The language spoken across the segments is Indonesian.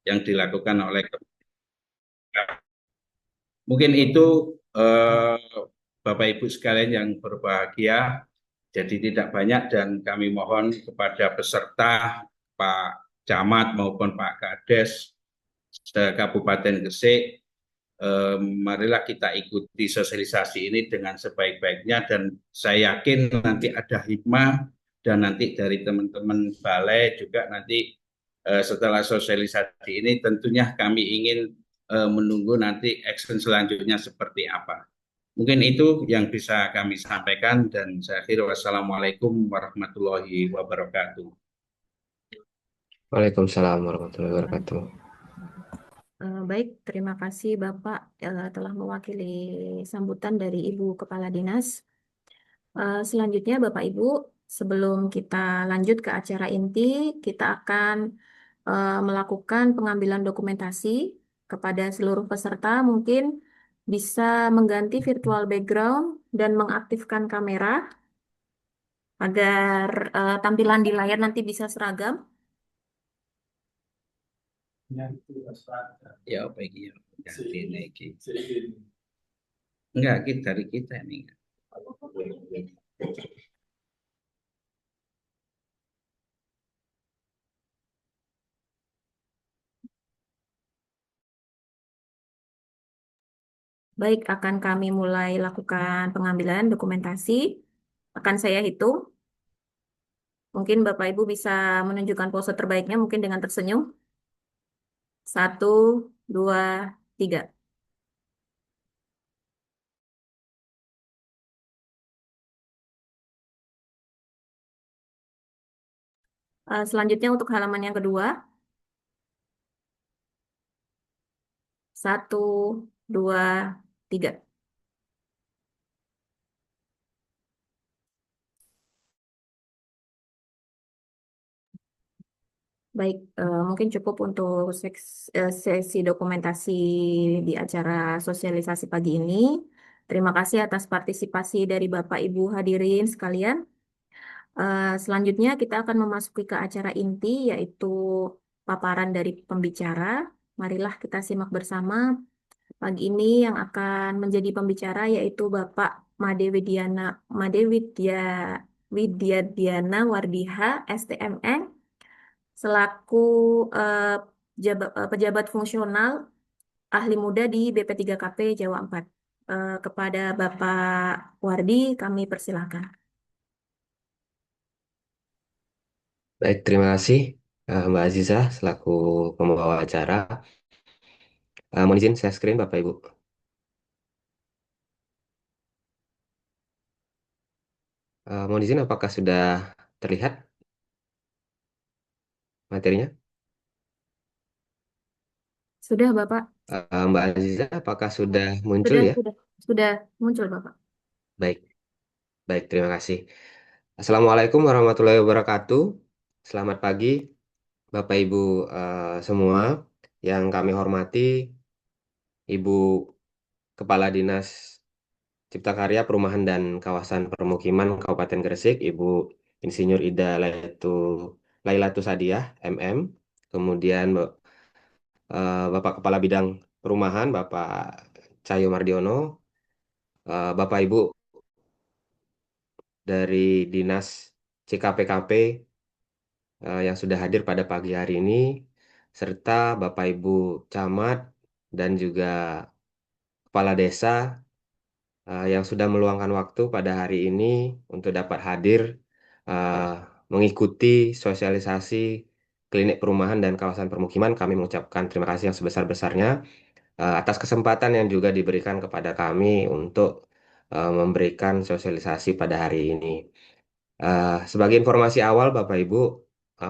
yang dilakukan oleh Kementerian. Mungkin itu eh, Bapak Ibu sekalian yang berbahagia. Jadi tidak banyak dan kami mohon kepada peserta Pak Camat maupun Pak Kades Kabupaten Gresik, marilah kita ikuti sosialisasi ini dengan sebaik-baiknya dan saya yakin nanti ada hikmah dan nanti dari teman-teman balai juga nanti setelah sosialisasi ini tentunya kami ingin menunggu nanti action selanjutnya seperti apa. Mungkin itu yang bisa kami sampaikan dan saya akhiri wassalamualaikum warahmatullahi wabarakatuh. Waalaikumsalam warahmatullahi wabarakatuh. Baik, terima kasih Bapak telah mewakili sambutan dari Ibu Kepala Dinas. Selanjutnya Bapak Ibu, sebelum kita lanjut ke acara inti, kita akan melakukan pengambilan dokumentasi kepada seluruh peserta. Mungkin bisa mengganti virtual background dan mengaktifkan kamera agar tampilan di layar nanti bisa seragam. Ya, baik ya. Ganti lagi. Enggak, kita dari kita ini. Baik, akan kami mulai lakukan pengambilan dokumentasi. Akan saya hitung. Mungkin Bapak Ibu bisa menunjukkan pose terbaiknya mungkin dengan tersenyum. 1, 2, 3. Selanjutnya untuk halaman yang kedua. 1, 2, 3. Baik, mungkin cukup untuk sesi dokumentasi di acara sosialisasi pagi ini. Terima kasih atas partisipasi dari Bapak Ibu hadirin sekalian. Selanjutnya kita akan memasuki ke acara inti yaitu paparan dari pembicara. Marilah kita simak bersama. Pagi ini yang akan menjadi pembicara yaitu Bapak Made Widiana Made Widya Widyadiana Wardiha, STMN, selaku eh, pejabat fungsional ahli muda di BP3KP Jawa 4. Kepada Bapak Wardi, kami persilahkan. Baik, terima kasih Mbak Aziza selaku pembawa acara. Mohon izin saya screen Bapak Ibu. Mohon izin apakah sudah terlihat materinya? Sudah, Bapak. Mbak Aziza apakah sudah muncul Sudah, ya? sudah. Sudah muncul, Bapak. Baik, baik, terima kasih. Assalamualaikum warahmatullahi wabarakatuh. Selamat pagi Bapak Ibu semua yang kami hormati, Ibu Kepala Dinas Cipta Karya Perumahan dan Kawasan Permukiman Kabupaten Gresik, Ibu Insinyur Ida Lailatul Sadiah, MM. Kemudian Bapak Kepala Bidang Perumahan, Bapak Cahyo Mardiono, Bapak Ibu dari Dinas CKPKP yang sudah hadir pada pagi hari ini, serta Bapak Ibu Camat dan juga Kepala Desa yang sudah meluangkan waktu pada hari ini untuk dapat hadir uh, mengikuti sosialisasi klinik perumahan dan kawasan permukiman. Kami mengucapkan terima kasih yang sebesar-besarnya atas kesempatan yang juga diberikan kepada kami untuk memberikan sosialisasi pada hari ini. Sebagai informasi awal, Bapak Ibu,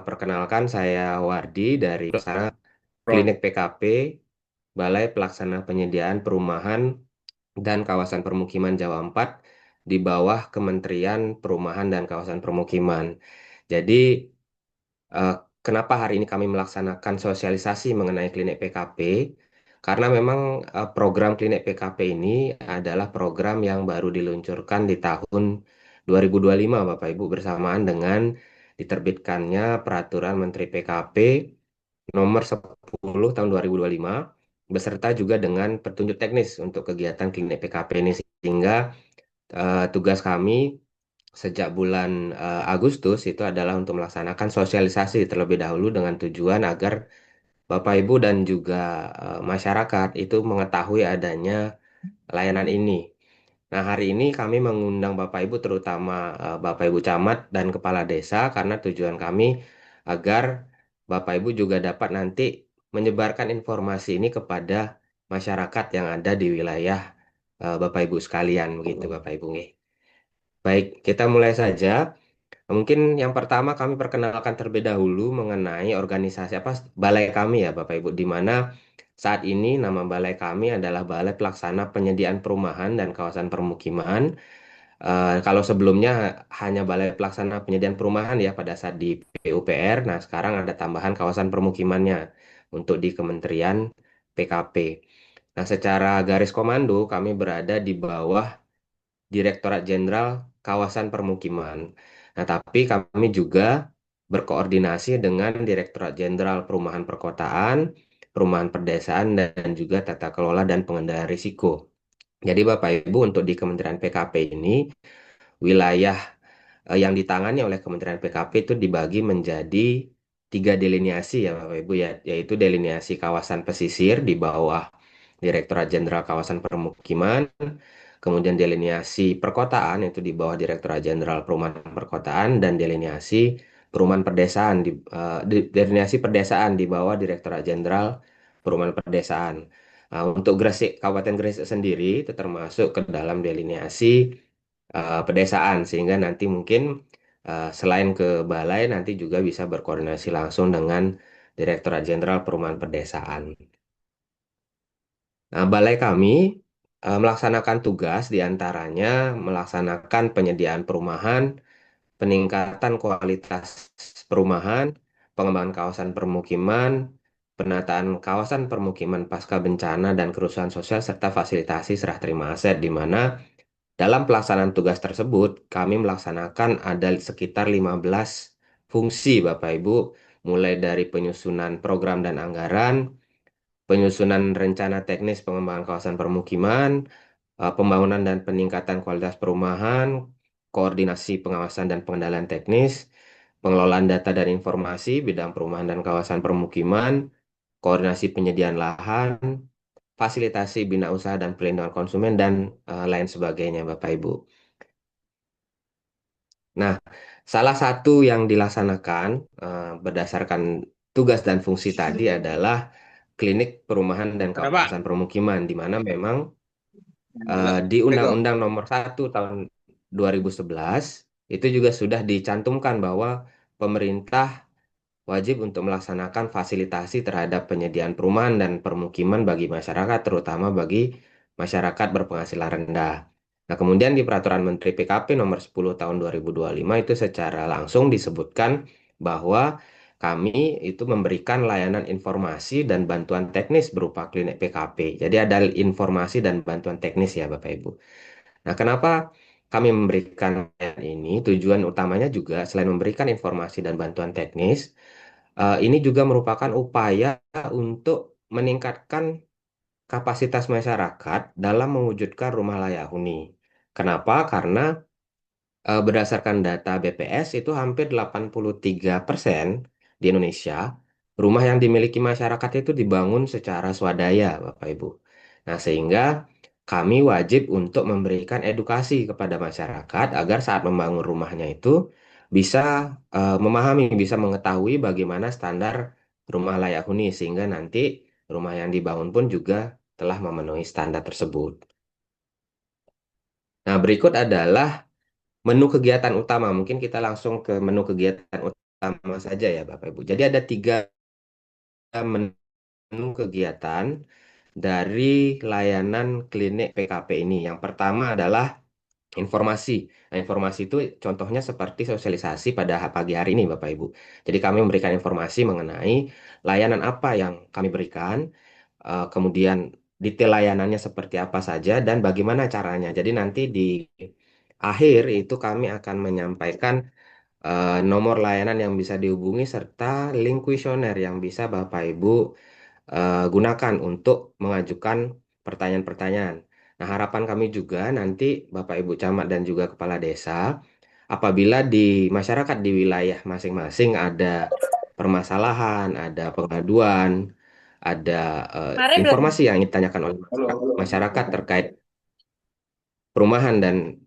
perkenalkan saya Wardi dari Pelaksana Klinik PKP, Balai Pelaksana Penyediaan Perumahan dan Kawasan Permukiman Jawa 4 di bawah Kementerian Perumahan dan Kawasan Permukiman. Jadi, eh, kenapa hari ini kami melaksanakan sosialisasi mengenai klinik PKP? Karena memang program klinik PKP ini adalah program yang baru diluncurkan di tahun 2025, Bapak Ibu, bersamaan dengan diterbitkannya Peraturan Menteri PKP nomor 10 tahun 2025 beserta juga dengan petunjuk teknis untuk kegiatan klinik PKP ini sehingga tugas kami sejak bulan Agustus itu adalah untuk melaksanakan sosialisasi terlebih dahulu dengan tujuan agar Bapak Ibu dan juga masyarakat itu mengetahui adanya layanan ini. Nah, hari ini kami mengundang Bapak Ibu terutama Bapak Ibu camat dan kepala desa karena tujuan kami agar Bapak Ibu juga dapat nanti menyebarkan informasi ini kepada masyarakat yang ada di wilayah Bapak Ibu sekalian begitu Bapak Ibu. Nggih. Baik, kita mulai saja. Mungkin yang pertama kami perkenalkan terlebih dahulu mengenai organisasi apa balai kami ya Bapak Ibu, di mana saat ini nama balai kami adalah Balai Pelaksana Penyediaan Perumahan dan Kawasan Permukiman. Kalau sebelumnya hanya Balai Pelaksana Penyediaan Perumahan ya pada saat di PUPR, nah sekarang ada tambahan kawasan permukimannya untuk di Kementerian PKP. Nah, secara garis komando kami berada di bawah Direktorat Jenderal Kawasan Permukiman. Nah, tapi kami juga berkoordinasi dengan Direktorat Jenderal Perumahan Perkotaan, Perumahan Perdesaan, dan juga Tata Kelola dan Pengendalian Risiko. Jadi Bapak Ibu untuk di Kementerian PKP ini, wilayah yang ditangani oleh Kementerian PKP itu dibagi menjadi tiga delineasi ya Bapak Ibu ya, yaitu delineasi kawasan pesisir di bawah Direktorat Jenderal Kawasan Permukiman, kemudian delineasi perkotaan itu di bawah Direktorat Jenderal Perumahan Perkotaan dan delineasi perumahan perdesaan delineasi perdesaan di bawah Direktorat Jenderal Perumahan Perdesaan. Nah, untuk Gresik, Kabupaten Gresik sendiri itu termasuk ke dalam delineasi pedesaan sehingga nanti mungkin selain ke balai nanti juga bisa berkoordinasi langsung dengan Direktorat Jenderal Perumahan Perdesaan. Nah, balai kami melaksanakan tugas diantaranya melaksanakan penyediaan perumahan, peningkatan kualitas perumahan, pengembangan kawasan permukiman, penataan kawasan permukiman pasca bencana dan kerusuhan sosial serta fasilitasi serah terima aset di mana dalam pelaksanaan tugas tersebut, kami melaksanakan ada sekitar 15 fungsi Bapak Ibu, mulai dari penyusunan program dan anggaran, penyusunan rencana teknis pengembangan kawasan permukiman, pembangunan dan peningkatan kualitas perumahan, koordinasi pengawasan dan pengendalian teknis, pengelolaan data dan informasi bidang perumahan dan kawasan permukiman, koordinasi penyediaan lahan, fasilitasi bina usaha dan pelindungan konsumen, dan lain sebagainya Bapak Ibu. Nah, salah satu yang dilaksanakan berdasarkan tugas dan fungsi tadi adalah klinik perumahan dan Berapa? kawasan permukiman, di mana memang di Undang-Undang Nomor 1 Tahun 2011 itu juga sudah dicantumkan bahwa pemerintah wajib untuk melaksanakan fasilitasi terhadap penyediaan perumahan dan permukiman bagi masyarakat, terutama bagi masyarakat berpenghasilan rendah. Nah, kemudian di Peraturan Menteri PKP Nomor 10 Tahun 2025 itu secara langsung disebutkan bahwa kami itu memberikan layanan informasi dan bantuan teknis berupa klinik PKP. Jadi ada informasi dan bantuan teknis ya Bapak Ibu. Nah, kenapa kami memberikan layanan ini? Tujuan utamanya juga selain memberikan informasi dan bantuan teknis, ini juga merupakan upaya untuk meningkatkan kapasitas masyarakat dalam mewujudkan rumah layak huni. Kenapa? Karena berdasarkan data BPS itu hampir 83% di Indonesia rumah yang dimiliki masyarakat itu dibangun secara swadaya, Bapak Ibu. Nah, sehingga kami wajib untuk memberikan edukasi kepada masyarakat agar saat membangun rumahnya itu bisa memahami, bisa mengetahui bagaimana standar rumah layak huni sehingga nanti rumah yang dibangun pun juga telah memenuhi standar tersebut. Nah, berikut adalah menu kegiatan utama. Mungkin kita langsung ke menu kegiatan utama saja ya Bapak Ibu. Jadi ada tiga menu kegiatan dari layanan klinik PKP ini. Yang pertama adalah informasi. Nah, informasi itu contohnya seperti sosialisasi pada pagi hari ini Bapak Ibu. Jadi kami memberikan informasi mengenai layanan apa yang kami berikan, kemudian detail layanannya seperti apa saja dan bagaimana caranya. Jadi nanti di akhir itu kami akan menyampaikan nomor layanan yang bisa dihubungi, serta link kuesioner yang bisa Bapak Ibu gunakan untuk mengajukan pertanyaan-pertanyaan. Nah, harapan kami juga nanti Bapak Ibu Camat dan juga Kepala Desa, apabila di masyarakat di wilayah masing-masing ada permasalahan, ada pengaduan, ada Mare belum? informasi yang ditanyakan oleh masyarakat terkait perumahan dan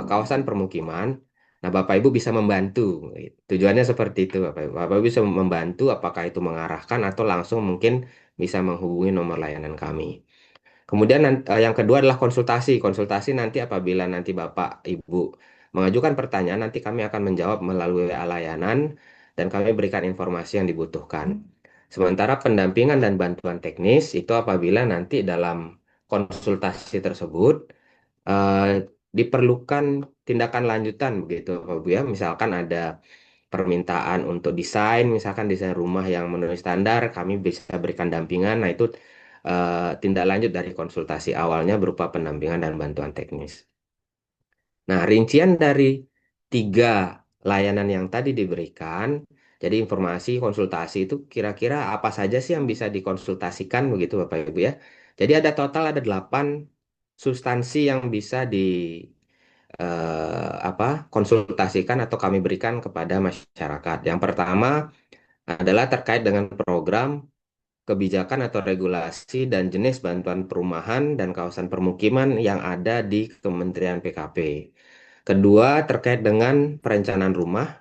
kawasan permukiman. Nah, Bapak Ibu bisa membantu. Tujuannya seperti itu, Bapak Ibu. Bapak Ibu bisa membantu apakah itu mengarahkan atau langsung mungkin bisa menghubungi nomor layanan kami. Kemudian yang kedua adalah konsultasi. Konsultasi nanti apabila nanti Bapak Ibu mengajukan pertanyaan, nanti kami akan menjawab melalui WA layanan dan kami berikan informasi yang dibutuhkan. Sementara pendampingan dan bantuan teknis itu apabila nanti dalam konsultasi tersebut eh, diperlukan tindakan lanjutan begitu Bapak Ibu ya. Misalkan ada permintaan untuk desain, misalkan desain rumah yang memenuhi standar, kami bisa berikan dampingan. Nah, itu tindak lanjut dari konsultasi awalnya berupa pendampingan dan bantuan teknis. Nah, rincian dari tiga layanan yang tadi diberikan, jadi informasi konsultasi itu kira-kira apa saja sih yang bisa dikonsultasikan begitu Bapak Ibu ya. Jadi ada total ada 8 substansi yang bisa konsultasikan atau kami berikan kepada masyarakat. Yang pertama adalah terkait dengan program, kebijakan atau regulasi dan jenis bantuan perumahan dan kawasan permukiman yang ada di Kementerian PKP. Kedua, terkait dengan perencanaan rumah.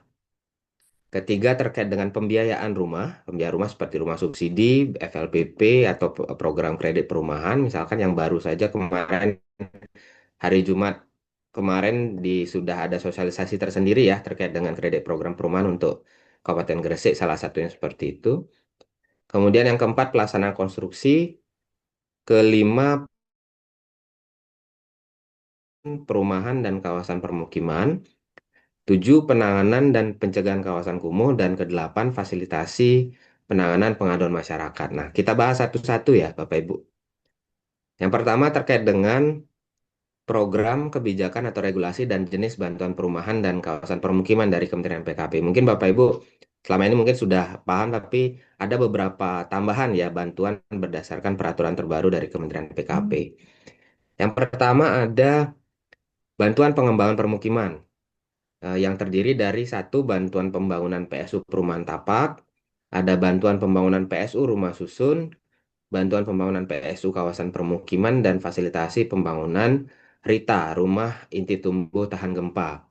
Ketiga, terkait dengan pembiayaan rumah seperti rumah subsidi, FLPP, atau program kredit perumahan, misalkan yang baru saja kemarin hari Jumat kemarin sudah ada sosialisasi tersendiri ya terkait dengan kredit program perumahan untuk Kabupaten Gresik, salah satunya seperti itu. Kemudian yang keempat, pelaksanaan konstruksi. Kelima, perumahan dan kawasan permukiman. Tujuh, penanganan dan pencegahan kawasan kumuh. Dan kedelapan, fasilitasi penanganan pengaduan masyarakat. Nah, kita bahas satu-satu ya, Bapak Ibu. Yang pertama terkait dengan program, kebijakan atau regulasi dan jenis bantuan perumahan dan kawasan permukiman dari Kementerian PKP. Mungkin Bapak Ibu selama ini mungkin sudah paham, tapi ada beberapa tambahan ya bantuan berdasarkan peraturan terbaru dari Kementerian PKP. Yang pertama ada bantuan pengembangan permukiman yang terdiri dari satu bantuan pembangunan PSU perumahan tapak, ada bantuan pembangunan PSU rumah susun, bantuan pembangunan PSU kawasan permukiman dan fasilitasi pembangunan RITA rumah inti tumbuh tahan gempa.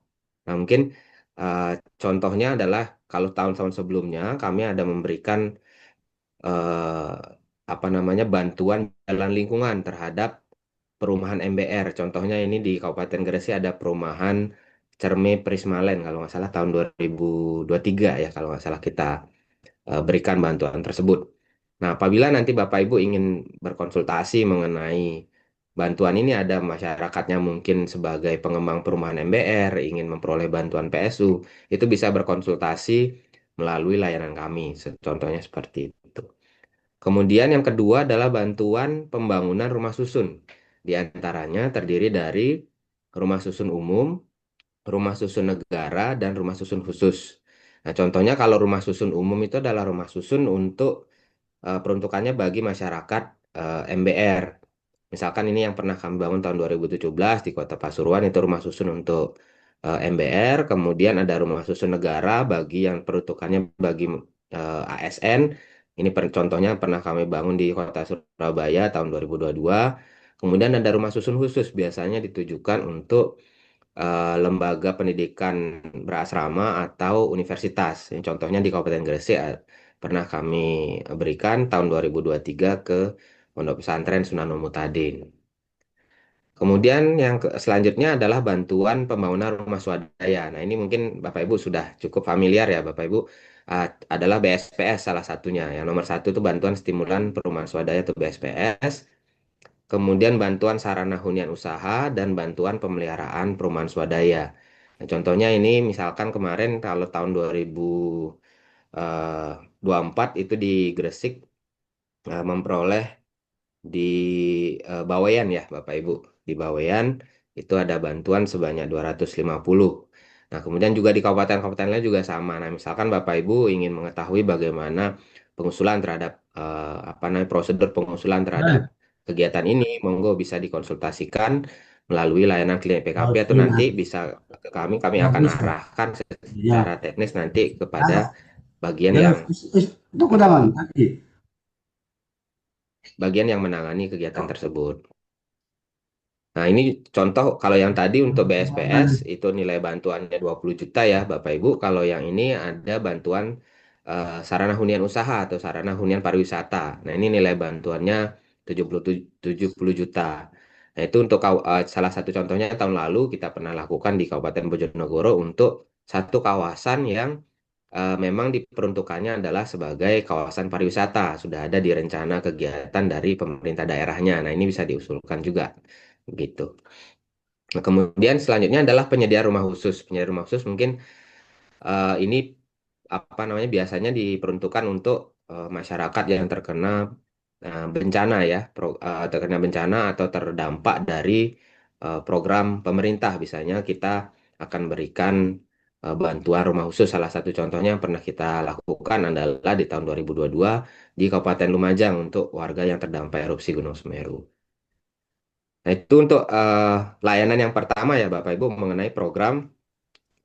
Nah, mungkin eh, contohnya adalah kalau tahun-tahun sebelumnya kami ada memberikan eh, apa namanya bantuan jalan lingkungan terhadap perumahan MBR. Contohnya ini di Kabupaten Gresik ada perumahan Cerme Prismalen kalau nggak salah tahun 2023 ya kalau nggak salah kita berikan bantuan tersebut. Nah, apabila nanti Bapak Ibu ingin berkonsultasi mengenai bantuan ini ada masyarakatnya mungkin sebagai pengembang perumahan MBR ingin memperoleh bantuan PSU, itu bisa berkonsultasi melalui layanan kami. Contohnya seperti itu. Kemudian yang kedua adalah bantuan pembangunan rumah susun. Di antaranya terdiri dari rumah susun umum, rumah susun negara, dan rumah susun khusus. Nah, contohnya kalau rumah susun umum itu adalah rumah susun untuk peruntukannya bagi masyarakat MBR. Misalkan ini yang pernah kami bangun tahun 2017 di Kota Pasuruan itu rumah susun untuk MBR, kemudian ada rumah susun negara bagi yang peruntukannya bagi ASN. Ini contohnya pernah kami bangun di Kota Surabaya tahun 2022. Kemudian ada rumah susun khusus biasanya ditujukan untuk lembaga pendidikan berasrama atau universitas. Yang contohnya di Kabupaten Gresik pernah kami berikan tahun 2023 ke Pondok Pesantren Sunan Mutadin. Kemudian yang selanjutnya adalah bantuan pembangunan rumah swadaya. Nah, ini mungkin Bapak Ibu sudah cukup familiar ya Bapak Ibu. Adalah BSPS salah satunya. Yang nomor satu itu bantuan stimulan perumahan swadaya atau BSPS. Kemudian bantuan sarana hunian usaha dan bantuan pemeliharaan perumahan swadaya. Nah, contohnya ini misalkan kemarin kalau tahun 2024 itu di Gresik memperoleh di Bawean ya Bapak Ibu. Di Bawean itu ada bantuan sebanyak 250. Nah, kemudian juga di kabupaten-kabupaten lain juga sama. Nah, misalkan Bapak Ibu ingin mengetahui bagaimana pengusulan terhadap apa namanya prosedur pengusulan terhadap Nah, kegiatan ini, monggo bisa dikonsultasikan melalui layanan klinik PKP atau oke, nanti nah, bisa ke kami akan bagus ya. arahkan secara Ya. teknis nanti kepada Ah, bagian ya, yang itu kudaman tadi. menangani kegiatan tersebut. Nah, ini contoh kalau yang tadi untuk BSPS Nah, itu nilai bantuannya 20 juta ya Bapak Ibu. Kalau yang ini ada bantuan sarana hunian usaha atau sarana hunian pariwisata. Nah, ini nilai bantuannya 70 juta. Nah, itu untuk salah satu contohnya tahun lalu kita pernah lakukan di Kabupaten Bojonegoro untuk satu kawasan yang memang diperuntukannya adalah sebagai kawasan pariwisata. Sudah ada di rencana kegiatan dari pemerintah daerahnya. Nah, ini bisa diusulkan juga gitu. Nah, kemudian selanjutnya adalah penyedia rumah khusus. Penyedia rumah khusus mungkin ini apa namanya biasanya diperuntukkan untuk masyarakat yang terkena bencana ya, terkena bencana atau terdampak dari program pemerintah. Misalnya kita akan berikan bantuan rumah khusus. Salah satu contohnya yang pernah kita lakukan adalah di tahun 2022 di Kabupaten Lumajang untuk warga yang terdampak erupsi Gunung Semeru. Nah, itu untuk layanan yang pertama ya Bapak Ibu mengenai program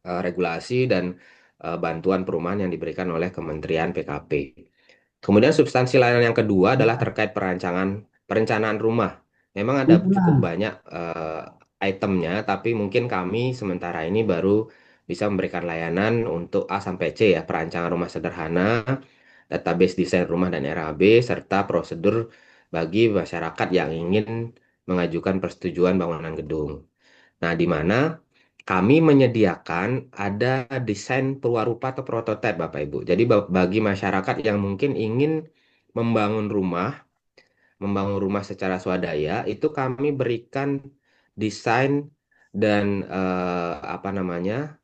regulasi dan bantuan perumahan yang diberikan oleh Kementerian PKP. Kemudian substansi layanan yang kedua adalah terkait perencanaan rumah. Memang ada cukup nah, banyak itemnya, tapi mungkin kami sementara ini baru bisa memberikan layanan untuk A sampai C ya, perancangan rumah sederhana, database desain rumah dan RAB, serta prosedur bagi masyarakat yang ingin mengajukan persetujuan bangunan gedung. Nah, di mana kami menyediakan ada desain perwarupa atau prototipe Bapak Ibu. Jadi bagi masyarakat yang mungkin ingin membangun rumah, secara swadaya, itu kami berikan desain dan apa namanya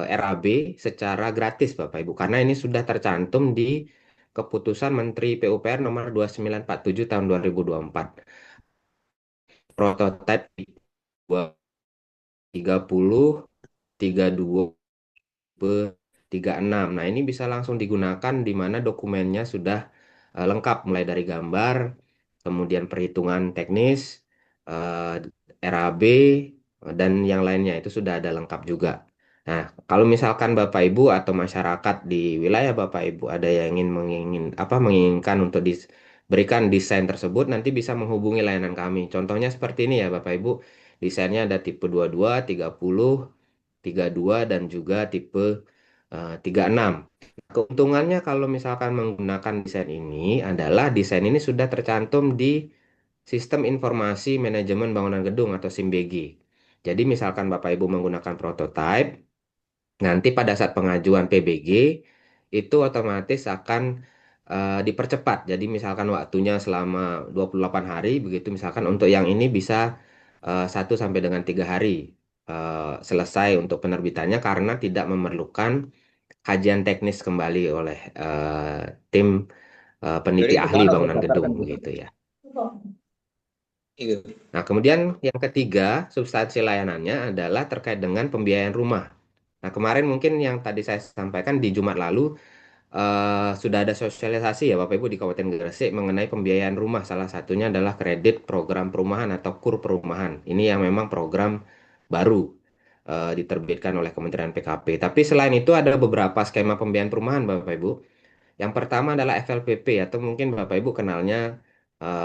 RAB secara gratis Bapak Ibu. Karena ini sudah tercantum di Keputusan Menteri PUPR nomor 2947 tahun 2024. Prototipe 30, 32 36. Nah, ini bisa langsung digunakan di mana dokumennya sudah lengkap mulai dari gambar, kemudian perhitungan teknis, RAB, dan yang lainnya itu sudah ada lengkap juga. Nah, kalau misalkan Bapak Ibu atau masyarakat di wilayah Bapak Ibu ada yang menginginkan untuk diberikan desain tersebut, nanti bisa menghubungi layanan kami. Contohnya seperti ini ya Bapak Ibu. Desainnya ada tipe 22, 30, 32 dan juga tipe 36. Keuntungannya kalau misalkan menggunakan desain ini adalah desain ini sudah tercantum di Sistem Informasi Manajemen Bangunan Gedung atau SIMBG. Jadi misalkan Bapak Ibu menggunakan prototipe, nanti pada saat pengajuan PBG itu otomatis akan dipercepat. Jadi misalkan waktunya selama 28 hari, begitu misalkan untuk yang ini bisa 1 sampai dengan 3 hari selesai untuk penerbitannya karena tidak memerlukan kajian teknis kembali oleh tim Jadi peneliti itu ahli mana bangunan gedung berdasarkan begitu ya. itu. Nah, kemudian yang ketiga, substansi layanannya adalah terkait dengan pembiayaan rumah. Nah, kemarin mungkin yang tadi saya sampaikan di Jumat lalu sudah ada sosialisasi ya Bapak Ibu di Kabupaten Gresik mengenai pembiayaan rumah. Salah satunya adalah kredit program perumahan atau KUR perumahan. Ini yang memang program baru diterbitkan oleh Kementerian PKP. Tapi selain itu ada beberapa skema pembiayaan perumahan Bapak Ibu. Yang pertama adalah FLPP atau mungkin Bapak Ibu kenalnya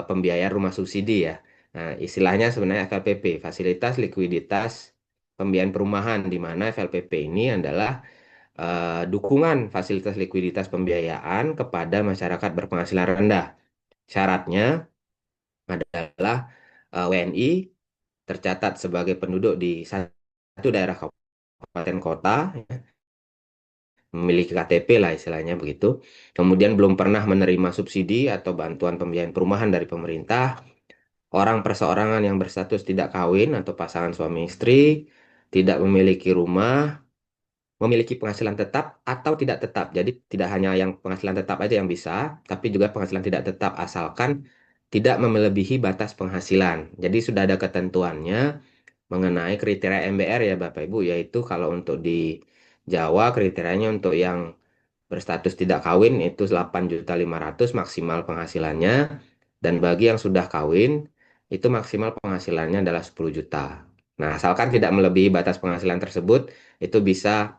pembiayaan rumah subsidi ya. Nah, istilahnya sebenarnya FLPP, Fasilitas Likuiditas Pembiayaan Perumahan, di mana FLPP ini adalah dukungan fasilitas likuiditas pembiayaan kepada masyarakat berpenghasilan rendah. Syaratnya adalah WNI tercatat sebagai penduduk di satu daerah kabupaten kota, memiliki KTP lah istilahnya begitu. Kemudian belum pernah menerima subsidi atau bantuan pembiayaan perumahan dari pemerintah, orang perseorangan yang berstatus tidak kawin atau pasangan suami istri, tidak memiliki rumah, memiliki penghasilan tetap atau tidak tetap. Jadi tidak hanya yang penghasilan tetap aja yang bisa, tapi juga penghasilan tidak tetap asalkan tidak melebihi batas penghasilan. Jadi sudah ada ketentuannya mengenai kriteria MBR ya Bapak Ibu, yaitu kalau untuk di Jawa kriterianya untuk yang berstatus tidak kawin itu 8.500.000 maksimal penghasilannya, dan bagi yang sudah kawin itu maksimal penghasilannya adalah 10 juta. Nah, asalkan tidak melebihi batas penghasilan tersebut, itu bisa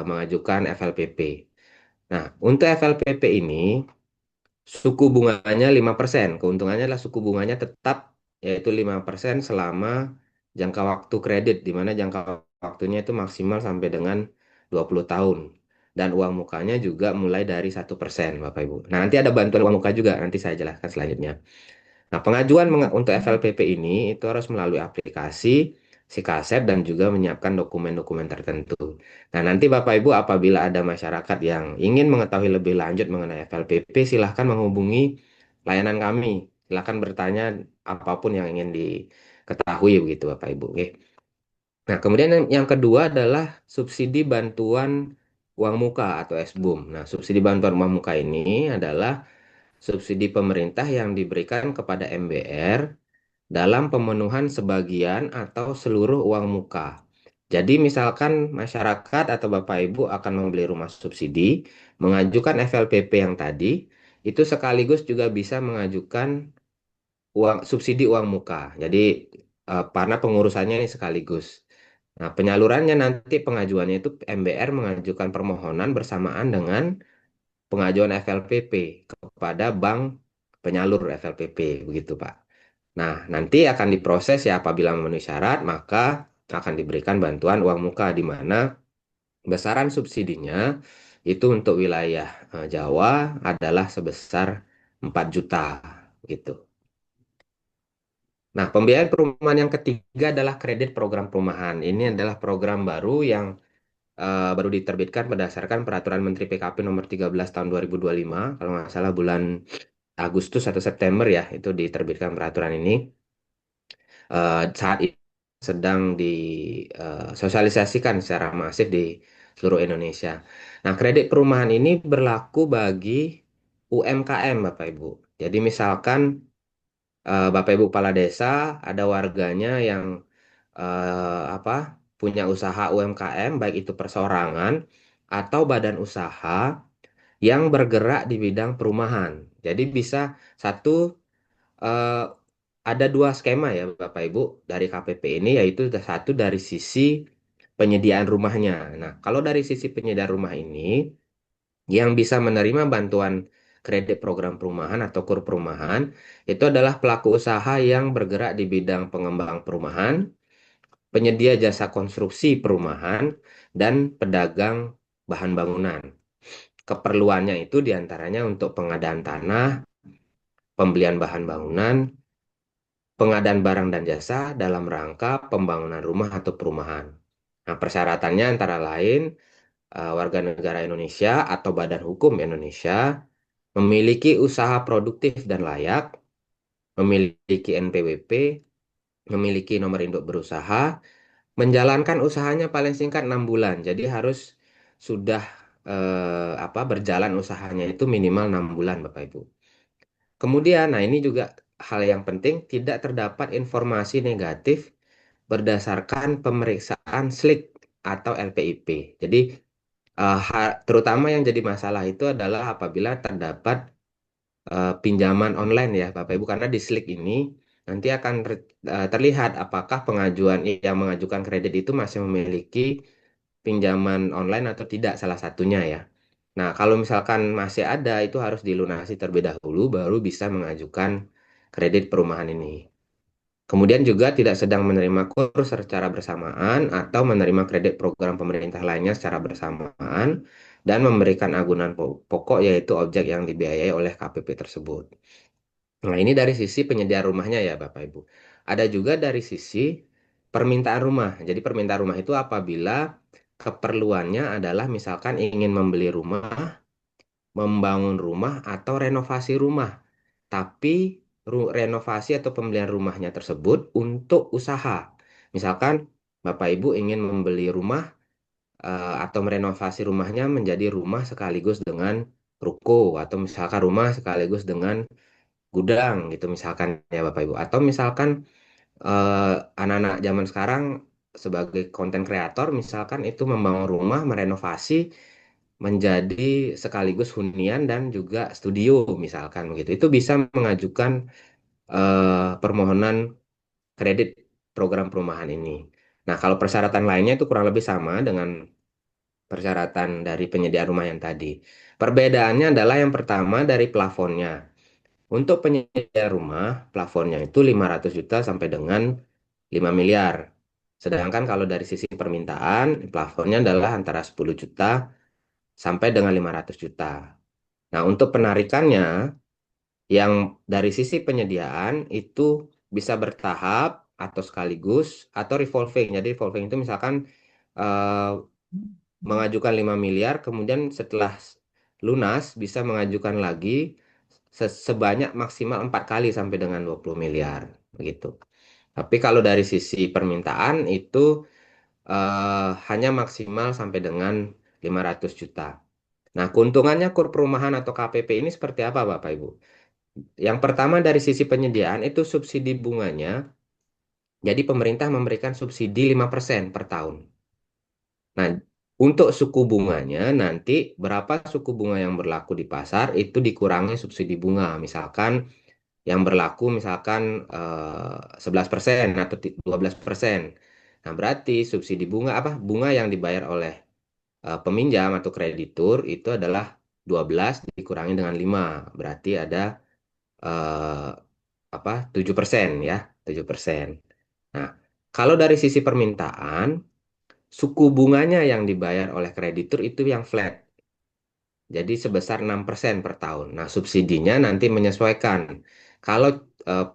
mengajukan FLPP. Nah, untuk FLPP ini suku bunganya 5%. Keuntungannya adalah suku bunganya tetap yaitu 5% selama jangka waktu kredit, di mana jangka waktunya itu maksimal sampai dengan 20 tahun. Dan uang mukanya juga mulai dari 1%, Bapak Ibu. Nah, nanti ada bantuan uang muka juga, nanti saya jelaskan selanjutnya. Nah, pengajuan untuk FLPP ini itu harus melalui aplikasi Sikasep dan juga menyiapkan dokumen-dokumen tertentu. Nah, nanti Bapak Ibu apabila ada masyarakat yang ingin mengetahui lebih lanjut mengenai FLPP, silahkan menghubungi layanan kami. Silahkan bertanya apapun yang ingin diketahui begitu Bapak Ibu. Oke. Nah, kemudian yang kedua adalah subsidi bantuan uang muka atau SBUM. Nah, subsidi bantuan uang muka ini adalah subsidi pemerintah yang diberikan kepada MBR dalam pemenuhan sebagian atau seluruh uang muka. Jadi misalkan masyarakat atau Bapak Ibu akan membeli rumah subsidi, mengajukan FLPP yang tadi, itu sekaligus juga bisa mengajukan uang subsidi uang muka. Jadi karena pengurusannya ini sekaligus. Nah, penyalurannya nanti pengajuannya itu MBR mengajukan permohonan bersamaan dengan pengajuan FLPP kepada bank penyalur FLPP, begitu Pak. Nah, nanti akan diproses ya apabila memenuhi syarat, maka akan diberikan bantuan uang muka di mana besaran subsidinya itu untuk wilayah Jawa adalah sebesar 4 juta gitu. Nah, pembiayaan perumahan yang ketiga adalah kredit program perumahan. Ini adalah program baru yang baru diterbitkan berdasarkan Peraturan Menteri PKP Nomor 13 Tahun 2025, kalau nggak salah bulan Agustus atau September ya, itu diterbitkan peraturan ini. Saat ini sedang disosialisasikan secara masif di seluruh Indonesia. Nah, kredit perumahan ini berlaku bagi UMKM, Bapak Ibu. Jadi misalkan Bapak Ibu kepala desa ada warganya yang apa punya usaha UMKM, baik itu perseorangan atau badan usaha yang bergerak di bidang perumahan. Jadi bisa satu eh, ada dua skema ya Bapak Ibu dari KPP ini, yaitu satu dari sisi penyediaan rumahnya. Nah, kalau dari sisi penyediaan rumah ini yang bisa menerima bantuan kredit program perumahan atau KUR perumahan itu adalah pelaku usaha yang bergerak di bidang pengembang perumahan, penyedia jasa konstruksi perumahan, dan pedagang bahan bangunan. Keperluannya itu diantaranya untuk pengadaan tanah, pembelian bahan bangunan, pengadaan barang dan jasa dalam rangka pembangunan rumah atau perumahan. Nah, persyaratannya antara lain warga negara Indonesia atau badan hukum Indonesia, memiliki usaha produktif dan layak, memiliki NPWP, memiliki nomor induk berusaha, menjalankan usahanya paling singkat 6 bulan. Jadi harus sudah berjalan usahanya itu minimal 6 bulan Bapak Ibu. Kemudian, nah ini juga hal yang penting, tidak terdapat informasi negatif berdasarkan pemeriksaan SLIK atau LPIP. Jadi, terutama yang jadi masalah itu adalah apabila terdapat pinjaman online ya Bapak Ibu, karena di SLIK ini nanti akan terlihat apakah pengajuan yang mengajukan kredit itu masih memiliki pinjaman online atau tidak, salah satunya ya. Nah, kalau misalkan masih ada, itu harus dilunasi terlebih dahulu, baru bisa mengajukan kredit perumahan ini. Kemudian juga tidak sedang menerima kurs secara bersamaan atau menerima kredit program pemerintah lainnya secara bersamaan dan memberikan agunan pokok yaitu objek yang dibiayai oleh KPP tersebut. Nah, ini dari sisi penyediaan rumahnya ya Bapak Ibu. Ada juga dari sisi permintaan rumah. Jadi permintaan rumah itu apabila keperluannya adalah misalkan ingin membeli rumah, membangun rumah atau renovasi rumah. Tapi renovasi atau pembelian rumahnya tersebut untuk usaha. Misalkan Bapak Ibu ingin membeli rumah atau merenovasi rumahnya menjadi rumah sekaligus dengan ruko atau misalkan rumah sekaligus dengan gudang gitu misalkan ya Bapak Ibu. Atau misalkan anak-anak zaman sekarang sebagai konten kreator misalkan itu membangun rumah, merenovasi menjadi sekaligus hunian dan juga studio misalkan begitu. Itu bisa mengajukan permohonan kredit program perumahan ini. Nah, kalau persyaratan lainnya itu kurang lebih sama dengan persyaratan dari penyediaan rumah yang tadi. Perbedaannya adalah yang pertama dari plafonnya. Untuk penyedia rumah, plafonnya itu 500 juta sampai dengan 5 miliar. Sedangkan kalau dari sisi permintaan, plafonnya adalah antara 10 juta sampai dengan 500 juta. Nah, untuk penarikannya, yang dari sisi penyediaan itu bisa bertahap atau sekaligus atau revolving. Jadi revolving itu misalkan eh, mengajukan 5 miliar, kemudian setelah lunas bisa mengajukan lagi sebanyak maksimal 4 kali sampai dengan 20 miliar begitu. Tapi kalau dari sisi permintaan itu hanya maksimal sampai dengan 500 juta. Nah, keuntungannya KUR perumahan atau KPP ini seperti apa Bapak Ibu? Yang pertama dari sisi penyediaan itu subsidi bunganya. Jadi pemerintah memberikan subsidi 5% per tahun. Nah, untuk suku bunganya nanti berapa suku bunga yang berlaku di pasar itu dikurangi subsidi bunga. Misalkan yang berlaku misalkan 11% atau 12%. Nah, berarti subsidi bunga apa? Bunga yang dibayar oleh peminjam atau kreditur itu adalah 12 dikurangi dengan 5. Berarti ada eh, apa? 7% ya, 7%. Nah, kalau dari sisi permintaan suku bunganya yang dibayar oleh kreditur itu yang flat. Jadi sebesar 6% per tahun. Nah, subsidinya nanti menyesuaikan. Kalau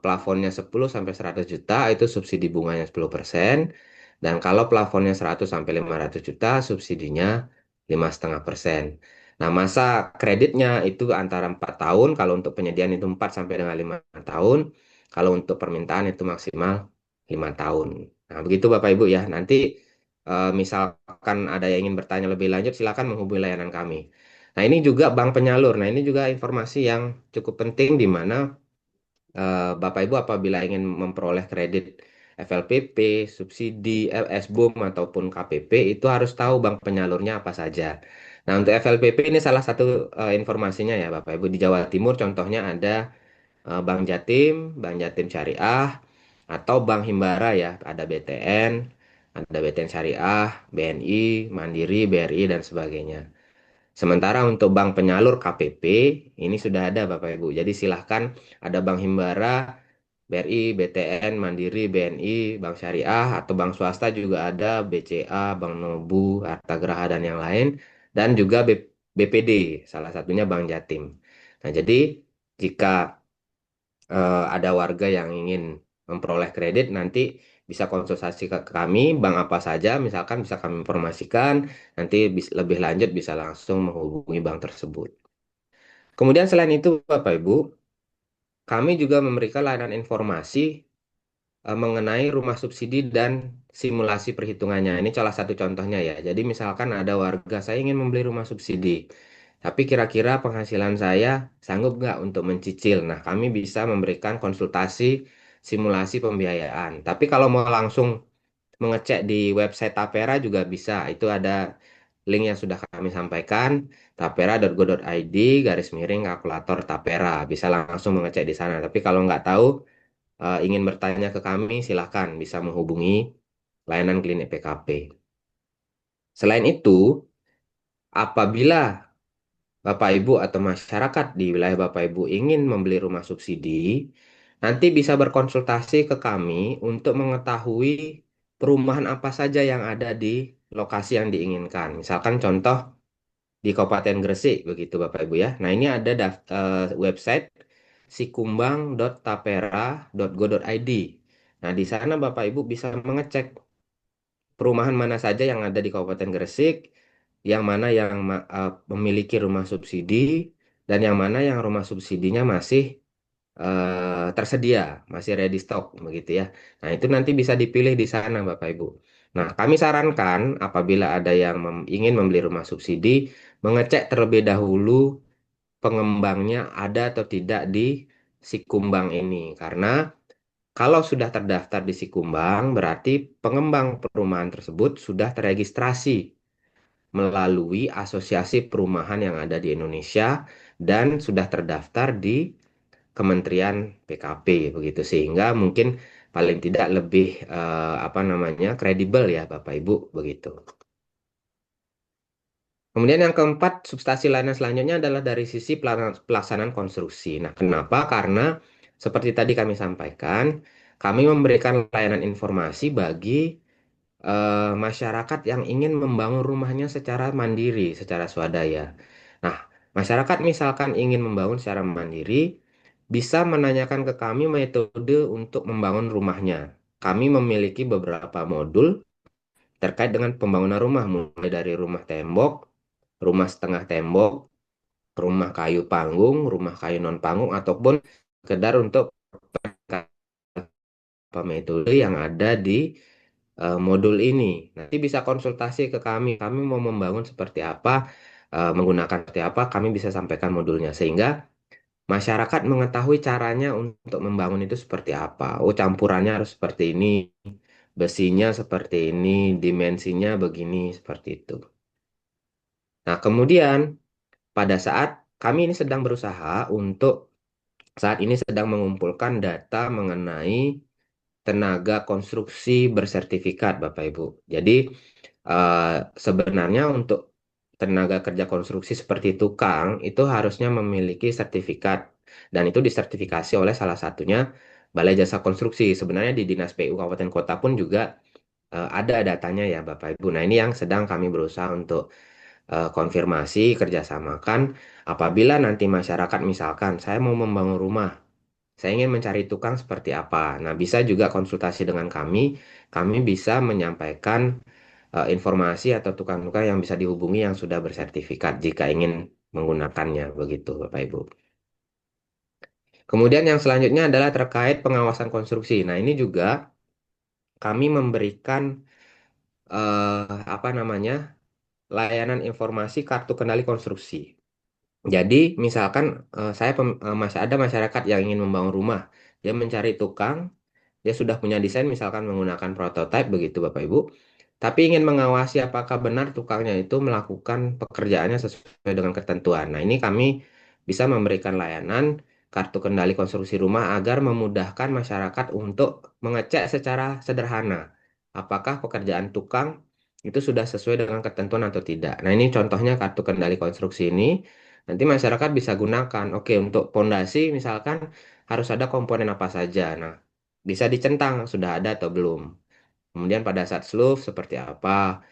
plafonnya 10 sampai 100 juta itu subsidi bunganya 10%. Dan kalau plafonnya 100 sampai 500 juta subsidinya 5,5%. Nah, masa kreditnya itu antara 4 tahun. Kalau untuk penyediaan itu 4 sampai dengan 5 tahun. Kalau untuk permintaan itu maksimal 5 tahun. Nah, begitu Bapak Ibu ya. Nanti misalkan ada yang ingin bertanya lebih lanjut, silakan menghubungi layanan kami. Nah, ini juga bank penyalur. Nah, ini juga informasi yang cukup penting di mana Bapak Ibu apabila ingin memperoleh kredit FLPP, subsidi, SBUM ataupun KPP itu harus tahu bank penyalurnya apa saja. Nah, untuk FLPP ini salah satu informasinya ya Bapak Ibu di Jawa Timur contohnya ada Bank Jatim, Bank Jatim Syariah atau Bank Himbara ya, ada BTN, ada BTN Syariah, BNI, Mandiri, BRI dan sebagainya. Sementara untuk bank penyalur KPP ini sudah ada Bapak Ibu. Jadi silahkan ada Bank Himbara, BRI, BTN, Mandiri, BNI, Bank Syariah atau bank swasta juga ada BCA, Bank Nobu, Arta Graha dan yang lain dan juga BPD, salah satunya Bank Jatim. Nah, jadi jika ada warga yang ingin memperoleh kredit nanti bisa konsultasi ke kami, bank apa saja misalkan bisa kami informasikan, nanti lebih lanjut bisa langsung menghubungi bank tersebut. Kemudian selain itu Bapak Ibu, kami juga memberikan layanan informasi mengenai rumah subsidi dan simulasi perhitungannya. Ini salah satu contohnya ya. Jadi misalkan ada warga saya ingin membeli rumah subsidi, tapi kira-kira penghasilan saya sanggup nggak untuk mencicil. Nah, kami bisa memberikan konsultasi simulasi pembiayaan. Tapi kalau mau langsung mengecek di website Tapera juga bisa. Itu ada link yang sudah kami sampaikan, tapera.go.id garis miring kalkulator Tapera. Bisa langsung mengecek di sana. Tapi kalau nggak tahu, ingin bertanya ke kami, silakan bisa menghubungi layanan klinik PKP. Selain itu, apabila Bapak Ibu atau masyarakat di wilayah Bapak Ibu ingin membeli rumah subsidi, nanti bisa berkonsultasi ke kami untuk mengetahui perumahan apa saja yang ada di lokasi yang diinginkan. Misalkan contoh di Kabupaten Gresik, begitu Bapak Ibu ya. Nah, ini ada website sikumbang.tapera.go.id. Nah, di sana Bapak Ibu bisa mengecek perumahan mana saja yang ada di Kabupaten Gresik, yang mana yang memiliki rumah subsidi, dan yang mana yang rumah subsidinya masih tersedia, masih ready stock, begitu ya. Nah, itu nanti bisa dipilih di sana, Bapak Ibu. Nah, kami sarankan apabila ada yang ingin membeli rumah subsidi, mengecek terlebih dahulu pengembangnya ada atau tidak di si kumbang ini, karena Kalau sudah terdaftar di Sikumbang, berarti pengembang perumahan tersebut sudah terregistrasi melalui asosiasi perumahan yang ada di Indonesia dan sudah terdaftar di Kementerian PKP begitu, sehingga mungkin paling tidak lebih apa namanya kredibel ya Bapak Ibu begitu. Kemudian yang keempat, substansi layanan selanjutnya adalah dari sisi pelaksanaan konstruksi. Nah, kenapa? Karena seperti tadi kami sampaikan, kami memberikan layanan informasi bagi masyarakat yang ingin membangun rumahnya secara mandiri, secara swadaya. Nah, masyarakat misalkan ingin membangun secara mandiri, bisa menanyakan ke kami metode untuk membangun rumahnya. Kami memiliki beberapa modul terkait dengan pembangunan rumah, mulai dari rumah tembok, rumah setengah tembok, rumah kayu panggung, rumah kayu non panggung, ataupun sekedar untuk apa metode yang ada di modul ini. Nanti bisa konsultasi ke kami. Kami mau membangun seperti apa, menggunakan seperti apa, kami bisa sampaikan modulnya. Sehingga masyarakat mengetahui caranya untuk membangun itu seperti apa. Oh, campurannya harus seperti ini, besinya seperti ini, dimensinya begini, seperti itu. Nah, kemudian pada saat kami ini sedang berusaha untuk saat ini sedang mengumpulkan data mengenai tenaga konstruksi bersertifikat, Bapak Ibu. Jadi eh, sebenarnya untuk tenaga kerja konstruksi seperti tukang itu harusnya memiliki sertifikat dan itu disertifikasi oleh salah satunya Balai Jasa Konstruksi. Sebenarnya di Dinas PU Kabupaten Kota pun juga ada datanya ya Bapak Ibu. Nah, ini yang sedang kami berusaha untuk konfirmasi kerjasamakan apabila nanti masyarakat misalkan saya mau membangun rumah, saya ingin mencari tukang seperti apa. Nah, bisa juga konsultasi dengan kami. Kami bisa menyampaikan informasi atau tukang-tukang yang bisa dihubungi yang sudah bersertifikat jika ingin menggunakannya. Begitu, Bapak Ibu. Kemudian yang selanjutnya adalah terkait pengawasan konstruksi. Nah, ini juga kami memberikan apa namanya layanan informasi kartu kendali konstruksi. Jadi, misalkan masih ada masyarakat yang ingin membangun rumah, dia mencari tukang. Dia sudah punya desain misalkan menggunakan prototipe begitu Bapak Ibu. Tapi ingin mengawasi apakah benar tukangnya itu melakukan pekerjaannya sesuai dengan ketentuan. Nah, ini kami bisa memberikan layanan kartu kendali konstruksi rumah agar memudahkan masyarakat untuk mengecek secara sederhana apakah pekerjaan tukang itu sudah sesuai dengan ketentuan atau tidak. Nah, ini contohnya kartu kendali konstruksi ini. Nanti masyarakat bisa gunakan. Oke, untuk pondasi misalkan harus ada komponen apa saja. Nah, bisa dicentang sudah ada atau belum. Kemudian pada saat slope seperti apa,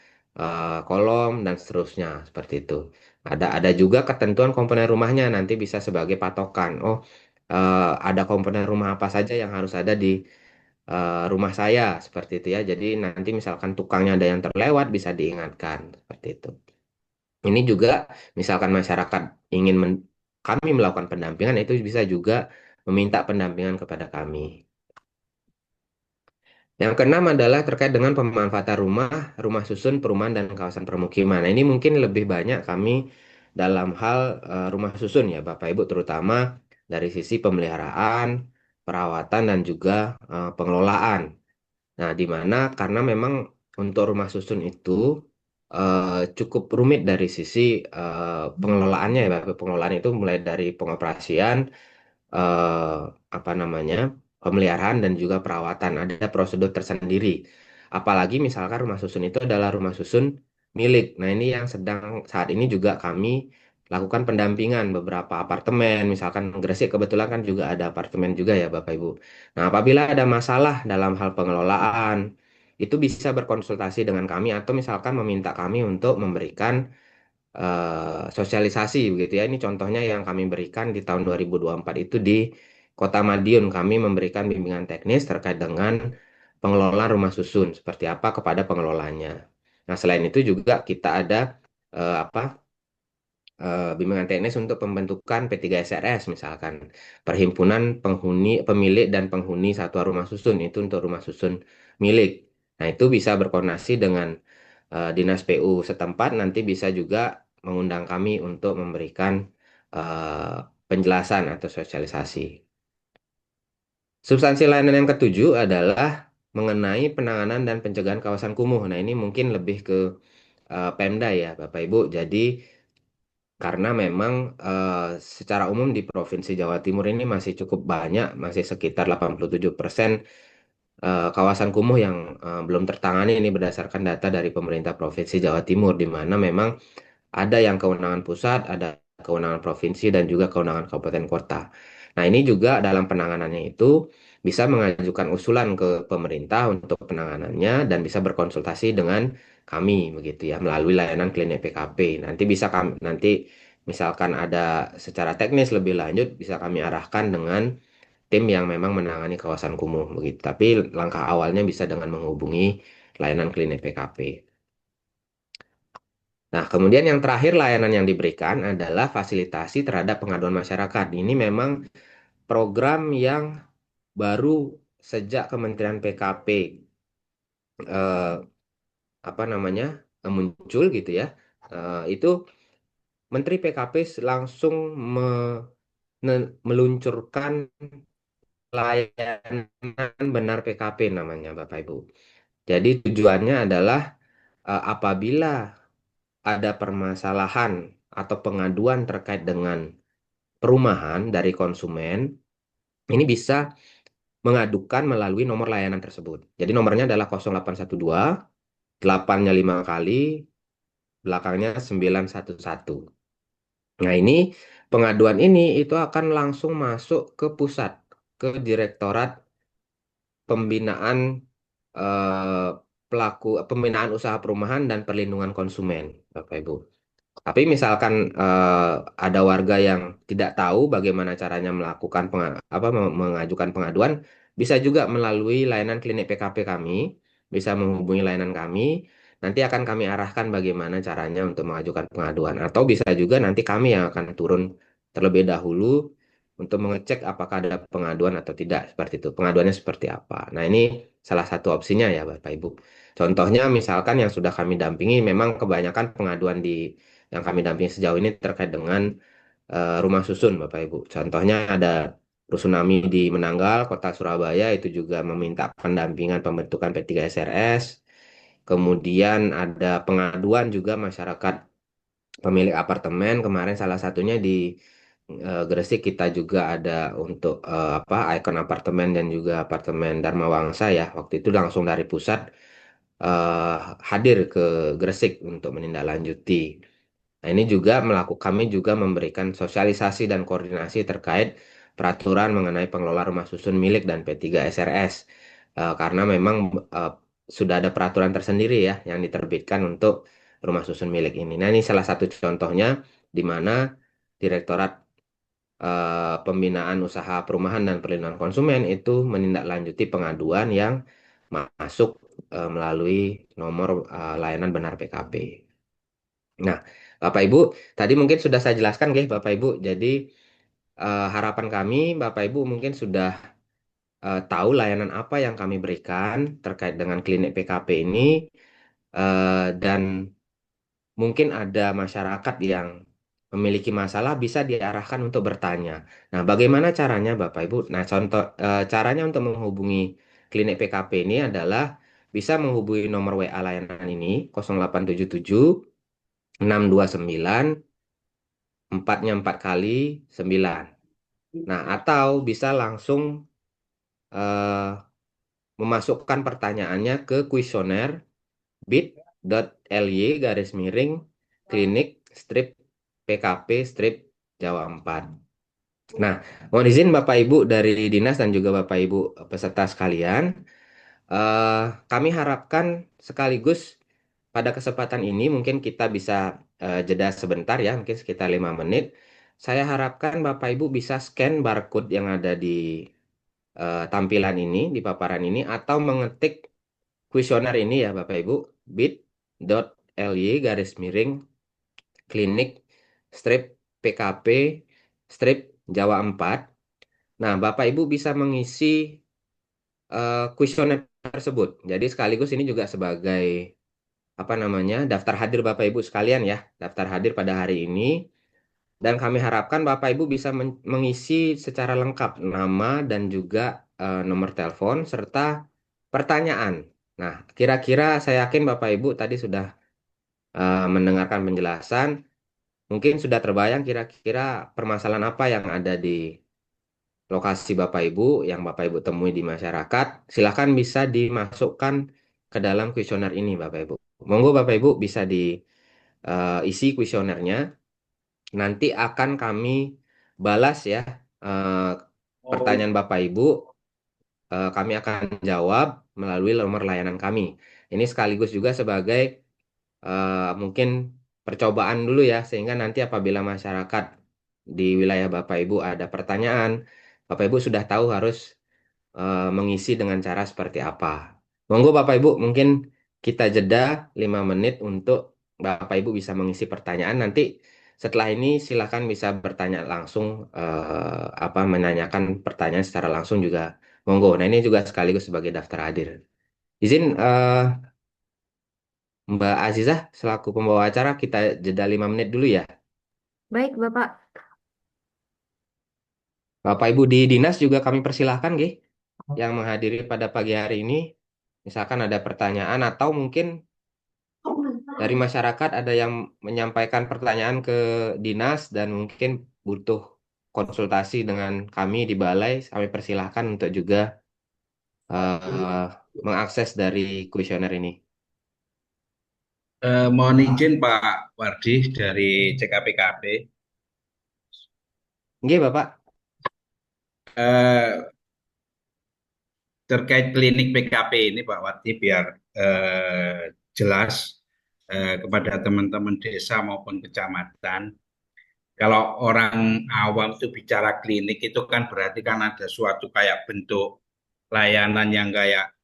kolom dan seterusnya seperti itu. Ada juga ketentuan komponen rumahnya nanti bisa sebagai patokan. Oh, ada komponen rumah apa saja yang harus ada di rumah saya seperti itu ya. Jadi nanti misalkan tukangnya ada yang terlewat bisa diingatkan seperti itu. Ini juga misalkan masyarakat ingin kami melakukan pendampingan itu bisa juga meminta pendampingan kepada kami. Yang keenam adalah terkait dengan pemanfaatan rumah, rumah susun, perumahan, dan kawasan permukiman. Nah, ini mungkin lebih banyak kami dalam hal rumah susun ya, Bapak Ibu, terutama dari sisi pemeliharaan, perawatan, dan juga pengelolaan. Nah, di mana karena memang untuk rumah susun itu cukup rumit dari sisi pengelolaannya ya, Bapak. Pengelolaan itu mulai dari pengoperasian, eh, apa namanya pemeliharaan dan juga perawatan ada prosedur tersendiri apalagi misalkan rumah susun itu adalah rumah susun milik. Nah, ini yang sedang saat ini juga kami lakukan pendampingan beberapa apartemen misalkan Gresik kebetulan kan juga ada apartemen juga ya Bapak Ibu. Nah, apabila ada masalah dalam hal pengelolaan itu bisa berkonsultasi dengan kami atau misalkan meminta kami untuk memberikan sosialisasi begitu ya. Ini contohnya yang kami berikan di tahun 2024 itu di Kota Madiun kami memberikan bimbingan teknis terkait dengan pengelolaan rumah susun seperti apa kepada pengelolanya. Nah, selain itu juga kita ada apa bimbingan teknis untuk pembentukan P3SRS misalkan Perhimpunan Penghuni Pemilik dan Penghuni Satuan Rumah Susun itu untuk rumah susun milik. Nah, itu bisa berkoordinasi dengan Dinas PU setempat nanti bisa juga mengundang kami untuk memberikan penjelasan atau sosialisasi. Substansi layanan yang ketujuh adalah mengenai penanganan dan pencegahan kawasan kumuh. Nah, ini mungkin lebih ke Pemda ya, Bapak Ibu. Jadi karena memang secara umum di Provinsi Jawa Timur ini masih cukup banyak, masih sekitar 87% kawasan kumuh yang belum tertangani ini berdasarkan data dari pemerintah Provinsi Jawa Timur, di mana memang ada yang kewenangan pusat, ada kewenangan provinsi, dan juga kewenangan kabupaten kota. Nah, ini juga dalam penanganannya itu bisa mengajukan usulan ke pemerintah untuk penanganannya dan bisa berkonsultasi dengan kami begitu ya melalui layanan klinik PKP. Nanti bisa kami nanti misalkan ada secara teknis lebih lanjut bisa kami arahkan dengan tim yang memang menangani kawasan kumuh begitu. Tapi langkah awalnya bisa dengan menghubungi layanan klinik PKP. Nah, kemudian yang terakhir layanan yang diberikan adalah fasilitasi terhadap pengaduan masyarakat. Ini memang program yang baru sejak Kementerian PKP eh, apa namanya muncul gitu ya. Itu Menteri PKP langsung meluncurkan layanan benar PKP namanya Bapak Ibu. Jadi tujuannya adalah apabila ada permasalahan atau pengaduan terkait dengan perumahan dari konsumen, ini bisa mengadukan melalui nomor layanan tersebut. Jadi nomornya adalah 0812, 8-nya 5 kali, belakangnya 911. Nah, ini pengaduan ini itu akan langsung masuk ke pusat, ke Direktorat Pembinaan eh, Pembinaan Usaha Perumahan dan Perlindungan Konsumen, Bapak Ibu. Tapi misalkan ada warga yang tidak tahu bagaimana caranya melakukan mengajukan pengaduan, bisa juga melalui layanan klinik PKP kami, bisa menghubungi layanan kami, nanti akan kami arahkan bagaimana caranya untuk mengajukan pengaduan. Atau bisa juga nanti kami yang akan turun terlebih dahulu untuk mengecek apakah ada pengaduan atau tidak, seperti itu. Pengaduannya seperti apa. Nah, ini salah satu opsinya ya, Bapak Ibu. Contohnya misalkan yang sudah kami dampingi, memang kebanyakan pengaduan yang kami dampingi sejauh ini terkait dengan rumah susun, Bapak Ibu. Contohnya ada Rusunami di Menanggal, Kota Surabaya, itu juga meminta pendampingan pembentukan P3SRS. Kemudian ada pengaduan juga masyarakat pemilik apartemen. Kemarin salah satunya di Gresik kita juga ada untuk Icon Apartemen dan juga apartemen Dharma Wangsa ya. Waktu itu langsung dari pusat eh, hadir ke Gresik untuk menindaklanjuti. Nah, ini juga kami juga memberikan sosialisasi dan koordinasi terkait peraturan mengenai pengelola rumah susun milik dan P3SRS. Karena memang eh, sudah ada peraturan tersendiri ya yang diterbitkan untuk rumah susun milik ini. Nah, ini salah satu contohnya di mana Direktorat Pembinaan Usaha Perumahan dan Perlindungan Konsumen itu menindaklanjuti pengaduan yang masuk melalui nomor layanan benar PKP. Nah, Bapak Ibu, tadi mungkin sudah saya jelaskan, guys, Bapak Ibu. Jadi harapan kami, Bapak Ibu mungkin sudah tahu layanan apa yang kami berikan terkait dengan klinik PKP ini, dan mungkin ada masyarakat yang memiliki masalah bisa diarahkan untuk bertanya. Nah, bagaimana caranya, Bapak Ibu? Nah, contoh caranya untuk menghubungi klinik PKP ini adalah bisa menghubungi nomor WA layanan ini 0877 629 empatnya 4 kali 9. Nah, atau bisa langsung eh, memasukkan pertanyaannya ke kuesioner bit.ly garis miring klinik strip PKP strip Jawa 4. Nah, mohon izin Bapak Ibu dari dinas dan juga Bapak Ibu peserta sekalian, eh, kami harapkan sekaligus pada kesempatan ini mungkin kita bisa jeda sebentar ya, mungkin sekitar 5 menit. Saya harapkan Bapak Ibu bisa scan barcode yang ada di tampilan ini, di paparan ini, atau mengetik kuesioner ini ya Bapak Ibu, bit.ly garis miring klinik strip PKP strip Jawa 4. Nah, Bapak Ibu bisa mengisi kuesioner tersebut. Jadi sekaligus ini juga sebagai daftar hadir Bapak Ibu sekalian ya, daftar hadir pada hari ini Dan kami harapkan Bapak Ibu bisa mengisi secara lengkap nama dan juga nomor telepon serta pertanyaan. Nah, kira-kira saya yakin Bapak Ibu tadi sudah mendengarkan penjelasan, mungkin sudah terbayang kira-kira permasalahan apa yang ada di lokasi Bapak Ibu yang Bapak Ibu temui di masyarakat. Silakan bisa dimasukkan ke dalam kuesioner ini Bapak Ibu. Monggo Bapak Ibu bisa diisi kuesionernya. Nanti akan kami balas ya pertanyaan Bapak Ibu. Kami akan jawab melalui nomor layanan kami. Ini sekaligus juga sebagai mungkin percobaan dulu ya, sehingga nanti apabila masyarakat di wilayah Bapak Ibu ada pertanyaan, Bapak Ibu sudah tahu harus mengisi dengan cara seperti apa. Monggo Bapak Ibu, mungkin kita jeda 5 menit untuk Bapak Ibu bisa mengisi pertanyaan. Nanti setelah ini silakan bisa bertanya langsung, menanyakan pertanyaan secara langsung juga. Monggo. Nah ini juga sekaligus sebagai daftar hadir. Izin Mbak Azizah selaku pembawa acara kita jeda 5 menit dulu ya. Baik, Bapak. Bapak Ibu di dinas juga kami persilahkan, nggih, yang menghadiri pada pagi hari ini. Misalkan ada pertanyaan atau mungkin dari masyarakat ada yang menyampaikan pertanyaan ke dinas dan mungkin butuh konsultasi dengan kami di balai, kami persilahkan untuk juga eh, mengakses dari kuesioner ini. Mohon izin Pak Wardi dari CKPKP. Nggih, Bapak. Eh, Terkait klinik PKP ini Pak Wardi biar jelas kepada teman-teman desa maupun kecamatan. Kalau orang awam itu bicara klinik itu kan berarti kan ada suatu kayak bentuk layanan yang kayak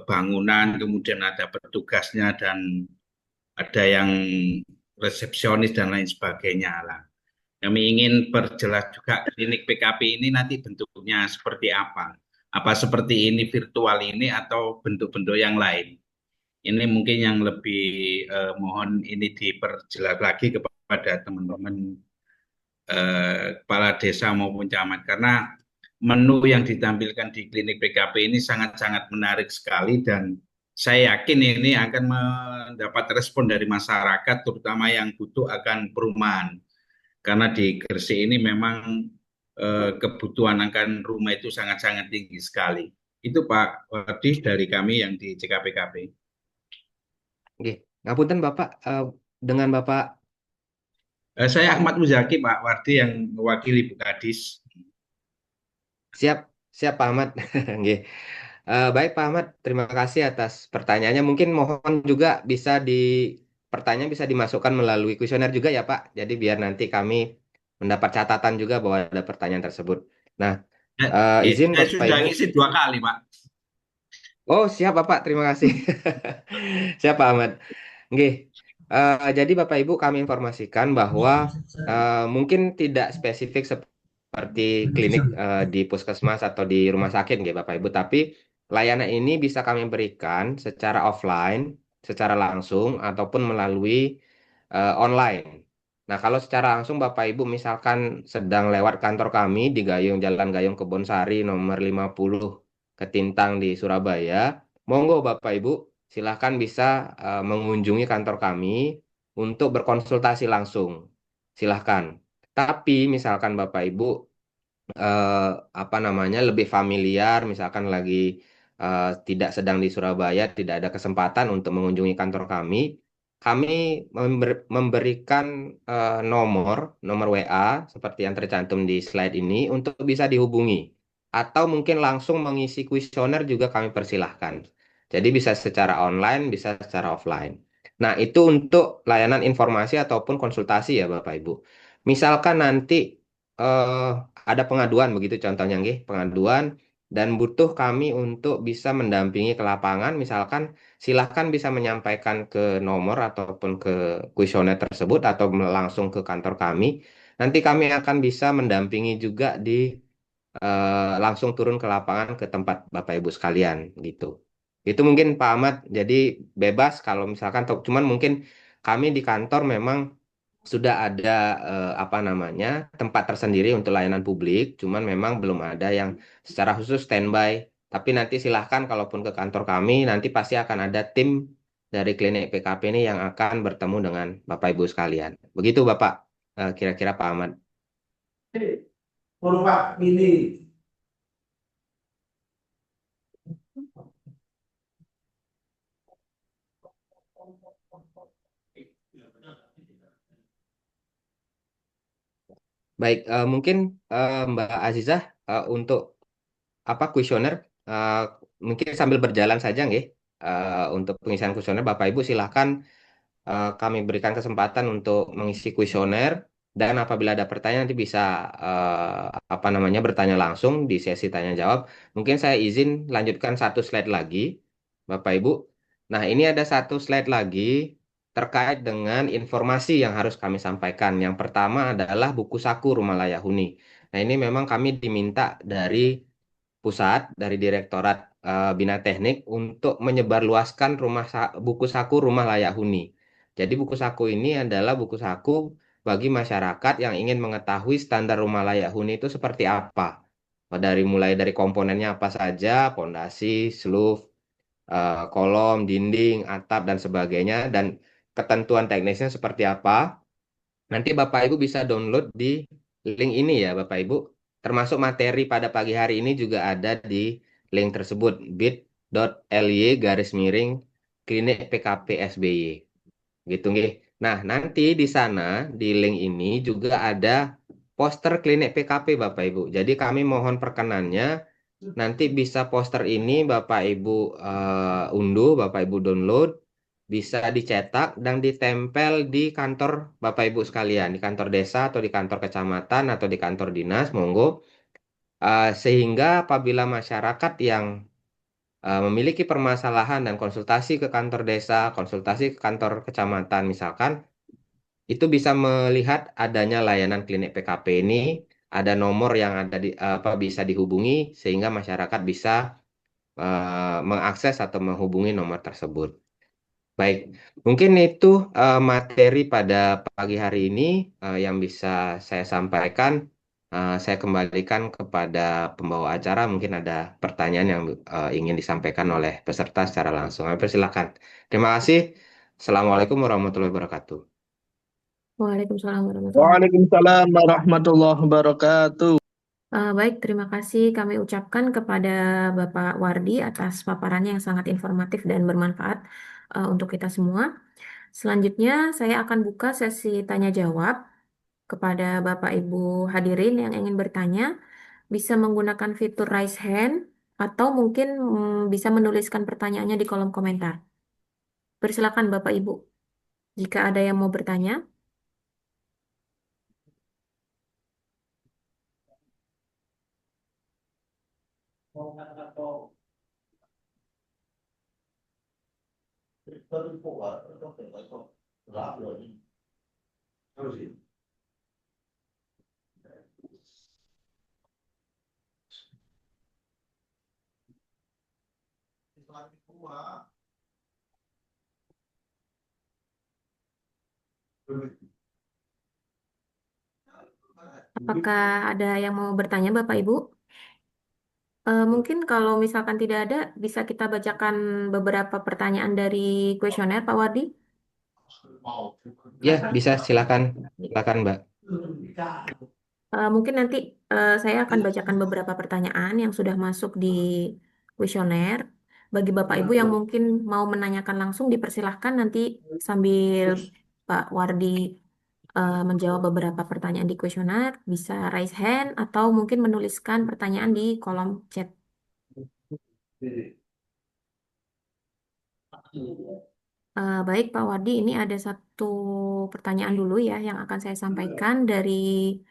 bangunan, kemudian ada petugasnya dan ada yang resepsionis dan lain sebagainya lah. Kami ingin perjelas juga klinik PKP ini nanti bentuknya seperti apa. Apa seperti ini virtual ini atau bentuk-bentuk yang lain. Ini mungkin yang lebih mohon ini diperjelas lagi kepada teman-teman kepala desa maupun camat karena menu yang ditampilkan di klinik PKP ini sangat-sangat menarik sekali dan saya yakin ini akan mendapat respon dari masyarakat terutama yang butuh akan perumahan karena di Gresik ini memang kebutuhan akan rumah itu sangat-sangat tinggi sekali. Itu Pak Wadi dari kami yang di CKPKP. Nggih. Ngapunten Bapak, dengan Bapak. Saya Ahmad Muzaki Pak Wardi yang mewakili Bukadis. Siap, siap Pak Ahmad. Nggih. Baik Pak Ahmad, terima kasih atas pertanyaannya. Mungkin mohon juga pertanyaan bisa dimasukkan melalui kuesioner juga ya Pak. Jadi biar nanti kami mendapat catatan juga bahwa ada pertanyaan tersebut. Nah, izin Saya Bapak sudah Ibu. ngisi 2 kali Pak. Oh siap Bapak, terima kasih. Siap Pak Ahmad. Nggih. Jadi Bapak Ibu kami informasikan bahwa mungkin tidak spesifik seperti klinik di puskesmas atau di rumah sakit nggih Bapak Ibu, tapi layanan ini bisa kami berikan secara offline, secara langsung ataupun melalui online. Nah, kalau secara langsung Bapak Ibu misalkan sedang lewat kantor kami di Jalan Gayung Kebonsari nomor 50 Ketintang di Surabaya, monggo Bapak Ibu silahkan bisa mengunjungi kantor kami untuk berkonsultasi langsung. Silahkan. Tapi misalkan Bapak Ibu eh, lebih familiar, misalkan lagi tidak sedang di Surabaya, tidak ada kesempatan untuk mengunjungi kantor kami memberikan nomor WA seperti yang tercantum di slide ini untuk bisa dihubungi. Atau mungkin langsung mengisi kuesioner juga kami persilahkan. Jadi bisa secara online, bisa secara offline. Nah, itu untuk layanan informasi ataupun konsultasi ya Bapak Ibu. Misalkan nanti eh, ada pengaduan begitu contohnya nggih, pengaduan dan butuh kami untuk bisa mendampingi ke lapangan, misalkan silahkan bisa menyampaikan ke nomor ataupun ke kuesioner tersebut atau langsung ke kantor kami. Nanti kami akan bisa mendampingi juga langsung turun ke lapangan ke tempat Bapak Ibu sekalian gitu. Itu mungkin Pak Ahmad, jadi bebas kalau misalkan, cuman mungkin kami di kantor memang sudah ada apa namanya tempat tersendiri untuk layanan publik, cuman memang belum ada yang secara khusus standby. Tapi nanti silahkan kalaupun ke kantor kami, nanti pasti akan ada tim dari klinik PKP ini yang akan bertemu dengan Bapak Ibu sekalian. Begitu Bapak, kira-kira Pak Ahmad. Pak ini. Baik, mungkin Mbak Azizah untuk apa kuesioner mungkin sambil berjalan saja nggih. Untuk pengisian kuesioner Bapak Ibu silahkan kami berikan kesempatan untuk mengisi kuesioner dan apabila ada pertanyaan nanti bisa apa namanya bertanya langsung di sesi tanya jawab. Mungkin saya izin lanjutkan satu slide lagi, Bapak Ibu. Nah, ini ada satu slide lagi terkait dengan informasi yang harus kami sampaikan. Yang pertama adalah buku saku Rumah Layak Huni. Nah, ini memang kami diminta dari pusat, dari Direktorat Bina Teknik untuk menyebarluaskan buku saku Rumah Layak Huni. Jadi buku saku ini adalah buku saku bagi masyarakat yang ingin mengetahui standar rumah layak huni itu seperti apa. Mulai dari komponennya apa saja, pondasi, seluf, kolom, dinding, atap dan sebagainya dan ketentuan teknisnya seperti apa. Nanti Bapak Ibu bisa download di link ini ya Bapak Ibu. Termasuk materi pada pagi hari ini juga ada di link tersebut bit.ly klinik PKP SBY. Gitu nggih. Nah, nanti di sana di link ini juga ada poster klinik PKP Bapak Ibu. Jadi kami mohon perkenannya nanti bisa poster ini Bapak Ibu unduh, Bapak Ibu download, bisa dicetak dan ditempel di kantor Bapak Ibu sekalian, di kantor desa atau di kantor kecamatan atau di kantor dinas, monggo. Sehingga apabila masyarakat yang memiliki permasalahan dan konsultasi ke kantor desa, konsultasi ke kantor kecamatan misalkan, itu bisa melihat adanya layanan klinik PKP ini, ada nomor yang ada bisa dihubungi sehingga masyarakat bisa mengakses atau menghubungi nomor tersebut. Baik, mungkin itu materi pada pagi hari ini yang bisa saya sampaikan. Saya kembalikan kepada pembawa acara. Mungkin ada pertanyaan yang ingin disampaikan oleh peserta secara langsung. Kami persilakan. Terima kasih. Assalamualaikum warahmatullahi wabarakatuh. Waalaikumsalam warahmatullahi wabarakatuh. Waalaikumsalam warahmatullahi wabarakatuh. Baik, terima kasih kami ucapkan kepada Bapak Wardi atas paparannya yang sangat informatif dan bermanfaat untuk kita semua. Selanjutnya, saya akan buka sesi tanya jawab kepada Bapak Ibu hadirin yang ingin bertanya. Bisa menggunakan fitur raise hand atau mungkin bisa menuliskan pertanyaannya di kolom komentar. Persilakan Bapak Ibu, jika ada yang mau bertanya. Apakah ada yang mau bertanya Bapak Ibu? Mungkin kalau misalkan tidak ada, bisa kita bacakan beberapa pertanyaan dari kuesioner Pak Wardi. Ya, bisa silakan Mbak. Mungkin nanti saya akan bacakan beberapa pertanyaan yang sudah masuk di kuesioner. Bagi Bapak Ibu yang mungkin mau menanyakan langsung, dipersilahkan nanti sambil Pak Wardi menjawab beberapa pertanyaan di kuesioner, bisa raise hand atau mungkin menuliskan pertanyaan di kolom chat. Baik Pak Wardi, ini ada satu pertanyaan dulu ya yang akan saya sampaikan dari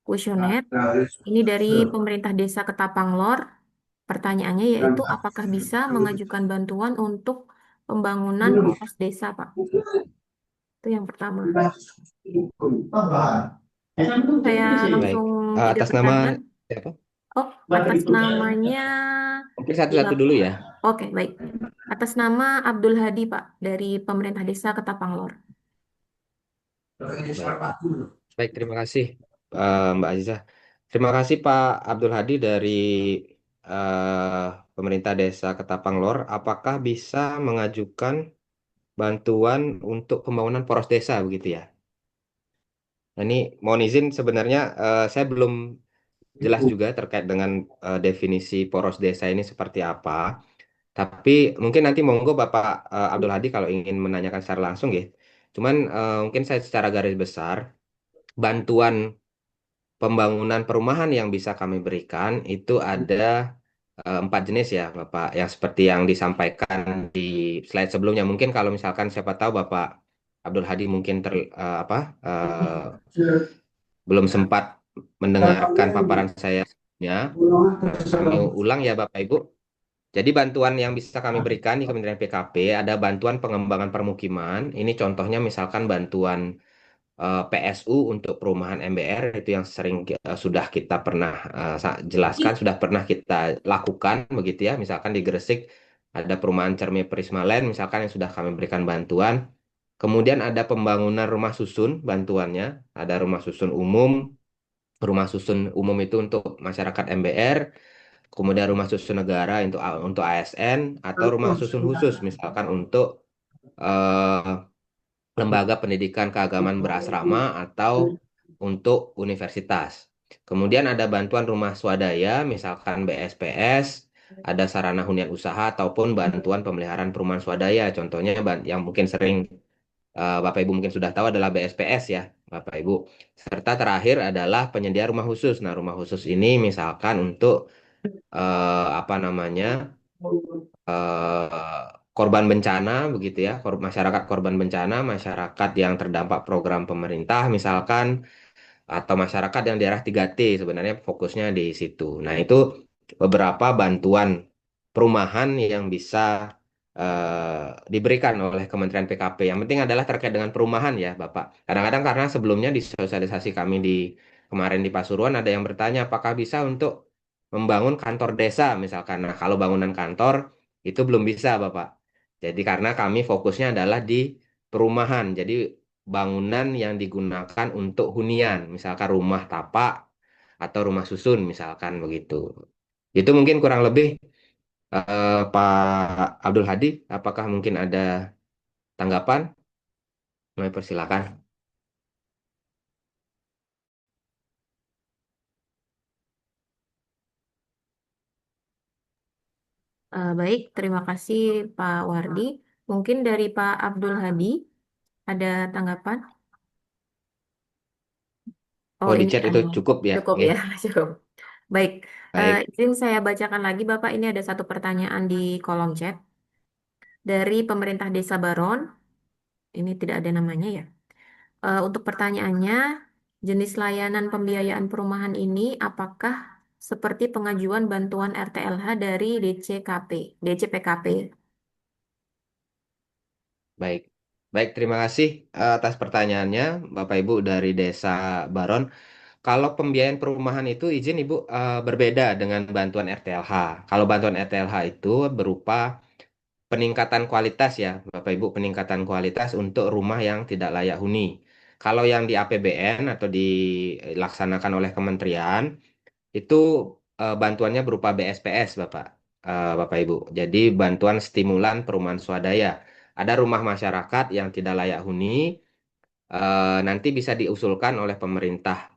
kuesioner. Ini dari pemerintah desa Ketapanglor. Pertanyaannya yaitu apakah bisa mengajukan bantuan untuk pembangunan pos desa, Pak? Itu yang pertama. Saya Baik, langsung tidak atas nama pertanyaan. siapa? Oh, atas namanya. Mungkin satu-satu dulu ya. Oke, baik. Atas nama Abdul Hadi, Pak, dari pemerintah desa Ketapanglor. Baik, baik, terima kasih Mbak Aziza. Terima kasih Pak Abdul Hadi dari pemerintah Desa Ketapang Lor. Apakah bisa mengajukan bantuan untuk pembangunan poros desa begitu ya? Nah, ini mohon izin sebenarnya saya belum jelas juga terkait dengan definisi poros desa ini seperti apa. Tapi mungkin nanti monggo Bapak Abdul Hadi kalau ingin menanyakan secara langsung ya. Cuman mungkin saya secara garis besar bantuan pembangunan perumahan yang bisa kami berikan itu ada 4 jenis ya Bapak, yang seperti yang disampaikan di slide sebelumnya. Mungkin kalau misalkan siapa tahu Bapak Abdul Hadi mungkin belum sempat mendengarkan paparan saya sebelumnya. Kami ulang ya Bapak Ibu. Jadi bantuan yang bisa kami berikan di Kementerian PKP ada bantuan pengembangan permukiman. Ini contohnya misalkan bantuan PSU untuk perumahan MBR itu yang sering sudah kita pernah jelaskan, sudah pernah kita lakukan begitu ya. Misalkan di Gresik ada perumahan Cermi Prisma Land misalkan yang sudah kami berikan bantuan. Kemudian ada pembangunan rumah susun bantuannya, ada rumah susun umum. Rumah susun umum itu untuk masyarakat MBR, kemudian rumah susun negara untuk ASN atau rumah susun khusus misalkan untuk eh, lembaga pendidikan keagamaan berasrama atau untuk universitas. Kemudian ada bantuan rumah swadaya, misalkan BSPS, ada sarana hunian usaha ataupun bantuan pemeliharaan perumahan swadaya. Contohnya yang mungkin sering Bapak Ibu mungkin sudah tahu adalah BSPS ya, Bapak Ibu. Serta terakhir adalah penyedia rumah khusus. Nah, rumah khusus ini misalkan untuk apa namanya eh, korban bencana begitu ya, masyarakat korban bencana, masyarakat yang terdampak program pemerintah misalkan, atau masyarakat yang daerah 3T sebenarnya fokusnya di situ. Nah, itu beberapa bantuan perumahan yang bisa diberikan oleh Kementerian PKP. Yang penting adalah terkait dengan perumahan ya, Bapak. Kadang-kadang karena sebelumnya di sosialisasi kami di kemarin di Pasuruan ada yang bertanya apakah bisa untuk membangun kantor desa misalkan. Nah, kalau bangunan kantor itu belum bisa, Bapak. Jadi karena kami fokusnya adalah di perumahan. Jadi bangunan yang digunakan untuk hunian, misalkan rumah tapak atau rumah susun, misalkan begitu. Itu mungkin kurang lebih Pak Abdul Hadi, apakah mungkin ada tanggapan? Kami persilakan. Baik, terima kasih Pak Wardi. Mungkin dari Pak Abdul Hadi ada tanggapan? Oh, Oh, di ini chat itu cukup ya, cukup nggih. ya, cukup. Baik, Baik, izin saya bacakan lagi Bapak. Ini ada satu pertanyaan di kolom chat dari pemerintah Desa Baron. Ini tidak ada namanya ya. Untuk pertanyaannya, jenis layanan pembiayaan perumahan ini apakah seperti pengajuan bantuan RTLH dari DCPKP? baik. Baik, terima kasih atas pertanyaannya, Bapak Ibu dari Desa Baron. Kalau pembiayaan perumahan itu izin Ibu berbeda dengan bantuan RTLH. Kalau bantuan RTLH itu berupa peningkatan kualitas ya, Bapak Ibu, peningkatan kualitas untuk rumah yang tidak layak huni. Kalau yang di APBN atau dilaksanakan oleh kementerian, itu bantuannya berupa BSPS, Bapak Ibu. Jadi bantuan stimulan perumahan swadaya. Ada rumah masyarakat yang tidak layak huni, nanti bisa diusulkan oleh pemerintah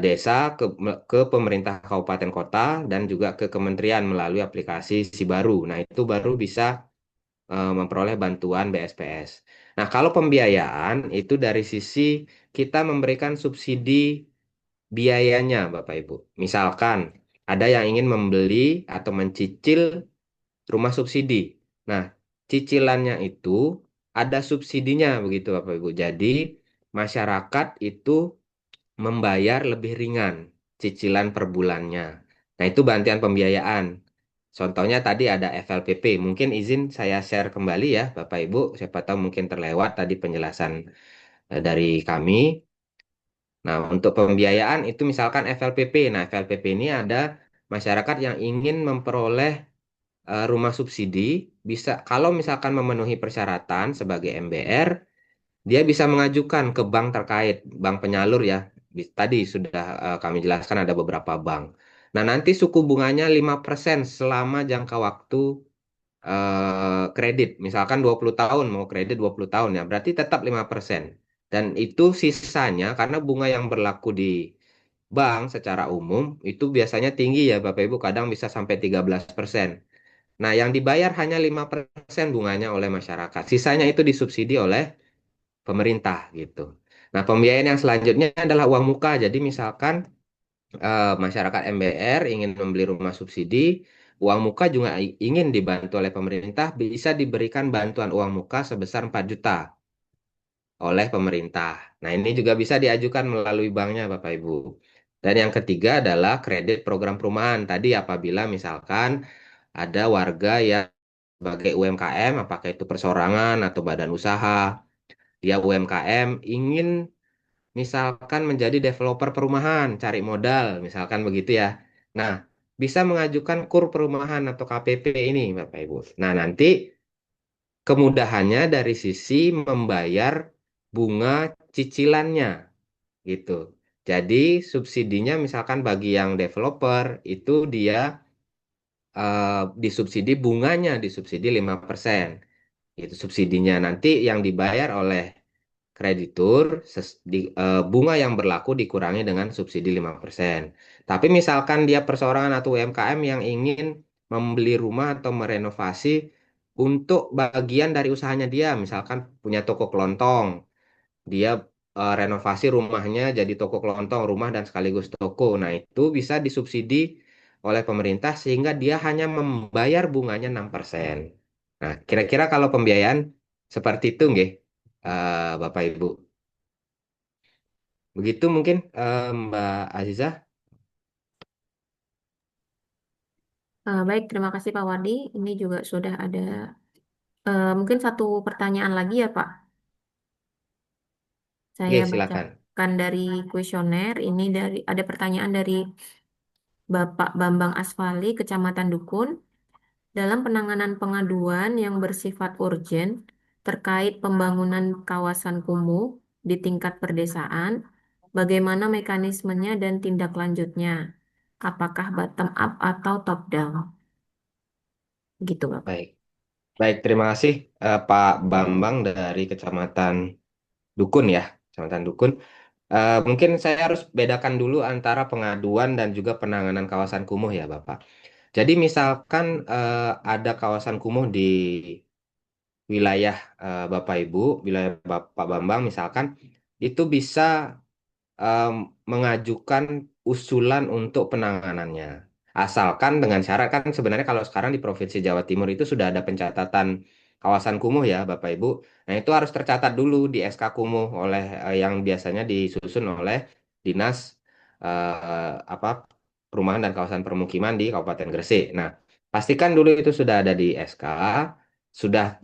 desa ke pemerintah kabupaten kota dan juga ke kementerian melalui aplikasi Sibaru. Nah, itu baru bisa memperoleh bantuan BSPS. Nah, kalau pembiayaan itu dari sisi kita memberikan subsidi biayanya, Bapak Ibu. Misalkan ada yang ingin membeli atau mencicil rumah subsidi. Nah, cicilannya itu ada subsidinya begitu, Bapak Ibu. Jadi, masyarakat itu membayar lebih ringan cicilan per bulannya. Nah, itu bantuan pembiayaan. Contohnya tadi ada FLPP. Mungkin izin saya share kembali ya, Bapak Ibu. Siapa tahu mungkin terlewat tadi penjelasan dari kami. Nah, untuk pembiayaan itu misalkan FLPP. Nah, FLPP ini ada masyarakat yang ingin memperoleh rumah subsidi bisa kalau misalkan memenuhi persyaratan sebagai MBR dia bisa mengajukan ke bank terkait, bank penyalur ya. Tadi sudah kami jelaskan ada beberapa bank. Nah, nanti suku bunganya 5% selama jangka waktu kredit. Misalkan 20 tahun, mau kredit 20 tahun ya, berarti tetap 5%. Dan itu sisanya, karena bunga yang berlaku di bank secara umum, itu biasanya tinggi ya Bapak Ibu, kadang bisa sampai 13%. Nah, yang dibayar hanya 5% bunganya oleh masyarakat. Sisanya itu disubsidi oleh pemerintah gitu. Nah, pembiayaan yang selanjutnya adalah uang muka. Jadi misalkan masyarakat MBR ingin membeli rumah subsidi, uang muka juga ingin dibantu oleh pemerintah, bisa diberikan bantuan uang muka sebesar 4 juta oleh pemerintah. Nah, ini juga bisa diajukan melalui banknya, Bapak Ibu. Dan yang ketiga adalah kredit program perumahan. Tadi apabila misalkan ada warga yang sebagai UMKM, apakah itu perseorangan atau badan usaha, dia UMKM ingin misalkan menjadi developer perumahan, cari modal, misalkan begitu ya. Nah, bisa mengajukan KUR perumahan atau KPP ini, Bapak Ibu. Nah, nanti kemudahannya dari sisi membayar bunga cicilannya, gitu. Jadi, subsidinya misalkan bagi yang developer, itu dia disubsidi bunganya, disubsidi 5%. Itu subsidinya nanti yang dibayar oleh kreditur bunga yang berlaku dikurangi dengan subsidi 5%. Tapi misalkan dia perseorangan atau UMKM yang ingin membeli rumah atau merenovasi untuk bagian dari usahanya dia, misalkan punya toko kelontong, dia renovasi rumahnya jadi toko kelontong, rumah dan sekaligus toko. Nah, itu bisa disubsidi oleh pemerintah sehingga dia hanya membayar bunganya 6%. Nah, kira-kira kalau pembiayaan seperti itu nggih, Bapak Ibu. Begitu mungkin Mbak Azizah. Baik, terima kasih Pak Wardi. Ini juga sudah ada mungkin satu pertanyaan lagi ya Pak. Saya Oke, silakan. bacakan dari kuesioner. Ini ada pertanyaan dari Bapak Bambang Asfali, Kecamatan Dukun. Dalam penanganan pengaduan yang bersifat urgen terkait pembangunan kawasan kumuh di tingkat perdesaan, bagaimana mekanismenya dan tindak lanjutnya? Apakah bottom up atau top down? Gitu, Bapak. Baik. Baik, terima kasih Pak Bambang dari Kecamatan Dukun ya, Kecamatan Dukun. Mungkin saya harus bedakan dulu antara pengaduan dan juga penanganan kawasan kumuh ya, Bapak. Jadi misalkan ada kawasan kumuh di wilayah Bapak Ibu, wilayah Bapak Bambang misalkan, itu bisa em, mengajukan usulan untuk penanganannya. Asalkan dengan syarat kan sebenarnya kalau sekarang di Provinsi Jawa Timur itu sudah ada pencatatan kawasan kumuh ya Bapak Ibu. Nah itu harus tercatat dulu di SK kumuh oleh yang biasanya disusun oleh Dinas apa Perumahan dan Kawasan Permukiman di Kabupaten Gresik. Nah pastikan dulu itu sudah ada di SK, sudah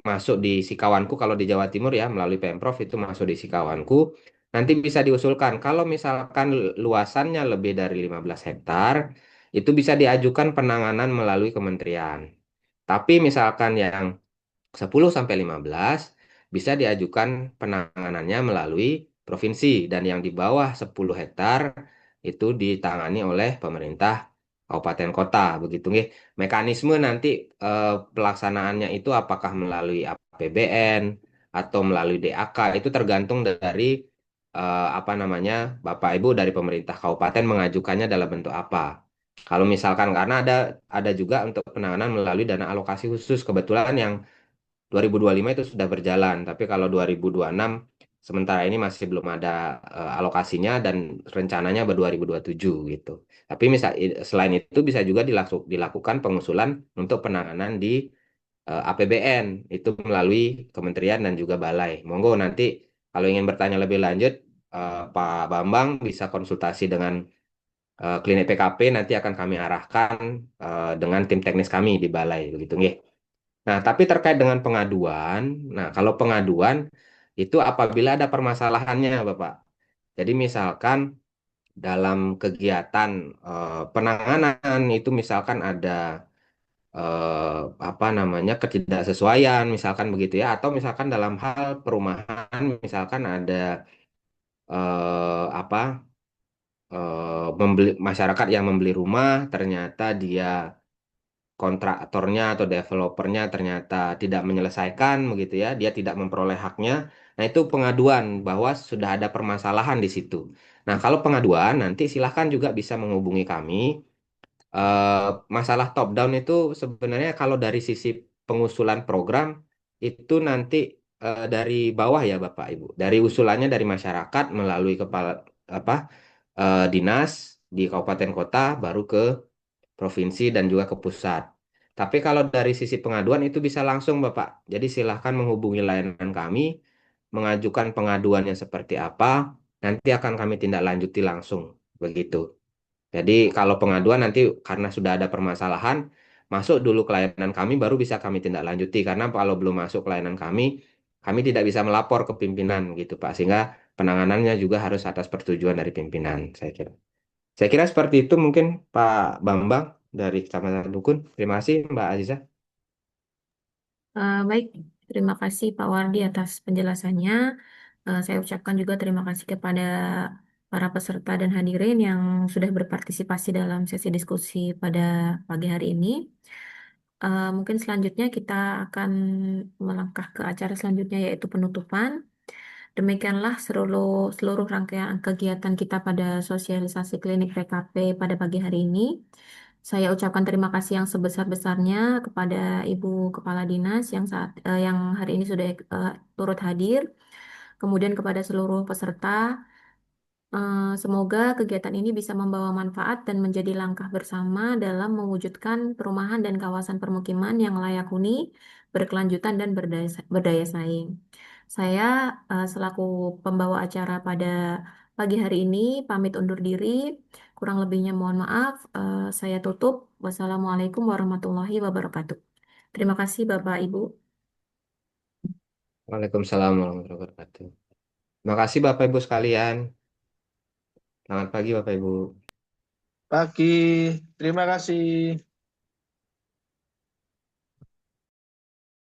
masuk di Sikawanku kalau di Jawa Timur ya melalui Pemprov itu masuk di Sikawanku. Nanti bisa diusulkan, kalau misalkan luasannya lebih dari 15 hektar, itu bisa diajukan penanganan melalui kementerian. Tapi misalkan yang 10 sampai 15 bisa diajukan penanganannya melalui provinsi dan yang di bawah 10 hektar itu ditangani oleh pemerintah kabupaten kota begitu nggih. Mekanisme nanti pelaksanaannya itu apakah melalui APBN atau melalui DAK itu tergantung dari apa namanya Bapak Ibu dari pemerintah kabupaten mengajukannya dalam bentuk apa. Kalau misalkan karena ada juga untuk penanganan melalui dana alokasi khusus kebetulan yang 2025 itu sudah berjalan, tapi kalau 2026 sementara ini masih belum ada alokasinya dan rencananya ber 2027 gitu. Tapi selain itu bisa juga dilakukan pengusulan untuk penanganan di APBN itu melalui kementerian dan juga balai. Monggo nanti kalau ingin bertanya lebih lanjut Pak Bambang bisa konsultasi dengan klinik PKP nanti akan kami arahkan dengan tim teknis kami di balai begitu nggih. Nah, tapi terkait dengan pengaduan, nah kalau pengaduan itu apabila ada permasalahannya, Bapak. Jadi misalkan dalam kegiatan penanganan itu misalkan ada apa namanya ketidaksesuaian misalkan begitu ya, atau misalkan dalam hal perumahan misalkan ada apa masyarakat yang membeli rumah ternyata dia kontraktornya atau developernya ternyata tidak menyelesaikan begitu ya, dia tidak memperoleh haknya. Nah, itu pengaduan bahwa sudah ada permasalahan di situ. Nah, kalau pengaduan nanti silahkan juga bisa menghubungi kami. Eh, Masalah top down itu sebenarnya kalau dari sisi pengusulan program itu nanti dari bawah ya Bapak Ibu. Dari usulannya dari masyarakat melalui kepala apa dinas di kabupaten kota baru ke provinsi dan juga ke pusat. Tapi kalau dari sisi pengaduan itu bisa langsung Bapak. Jadi silahkan menghubungi layanan kami, mengajukan pengaduannya seperti apa, nanti akan kami tindak lanjuti langsung. Begitu. Jadi kalau pengaduan nanti karena sudah ada permasalahan, masuk dulu ke layanan kami, baru bisa kami tindak lanjuti. Karena kalau belum masuk ke layanan kami tidak bisa melapor ke pimpinan gitu Pak. Sehingga penanganannya juga harus atas persetujuan dari pimpinan, saya kira. Saya kira seperti itu mungkin Pak Bambang dari Kecamatan Dukun. Terima kasih Mbak Aziza. Baik, terima kasih Pak Wardi atas penjelasannya. Saya ucapkan juga terima kasih kepada para peserta dan hadirin yang sudah berpartisipasi dalam sesi diskusi pada pagi hari ini. Mungkin selanjutnya kita akan melangkah ke acara selanjutnya yaitu penutupan. Demikianlah seluruh seluruh rangkaian kegiatan kita pada sosialisasi klinik PKP pada pagi hari ini. Saya ucapkan terima kasih yang sebesar-besarnya kepada Ibu Kepala Dinas yang hari ini sudah turut hadir, kemudian kepada seluruh peserta. Semoga kegiatan ini bisa membawa manfaat dan menjadi langkah bersama dalam mewujudkan perumahan dan kawasan permukiman yang layak huni, berkelanjutan dan berdaya saing. Saya selaku pembawa acara pada pagi hari ini pamit undur diri. Kurang lebihnya mohon maaf. Saya tutup. Wassalamualaikum warahmatullahi wabarakatuh. Terima kasih Bapak Ibu. Waalaikumsalam warahmatullahi wabarakatuh. Terima kasih Bapak Ibu sekalian. Selamat pagi Bapak Ibu. Pagi, terima kasih.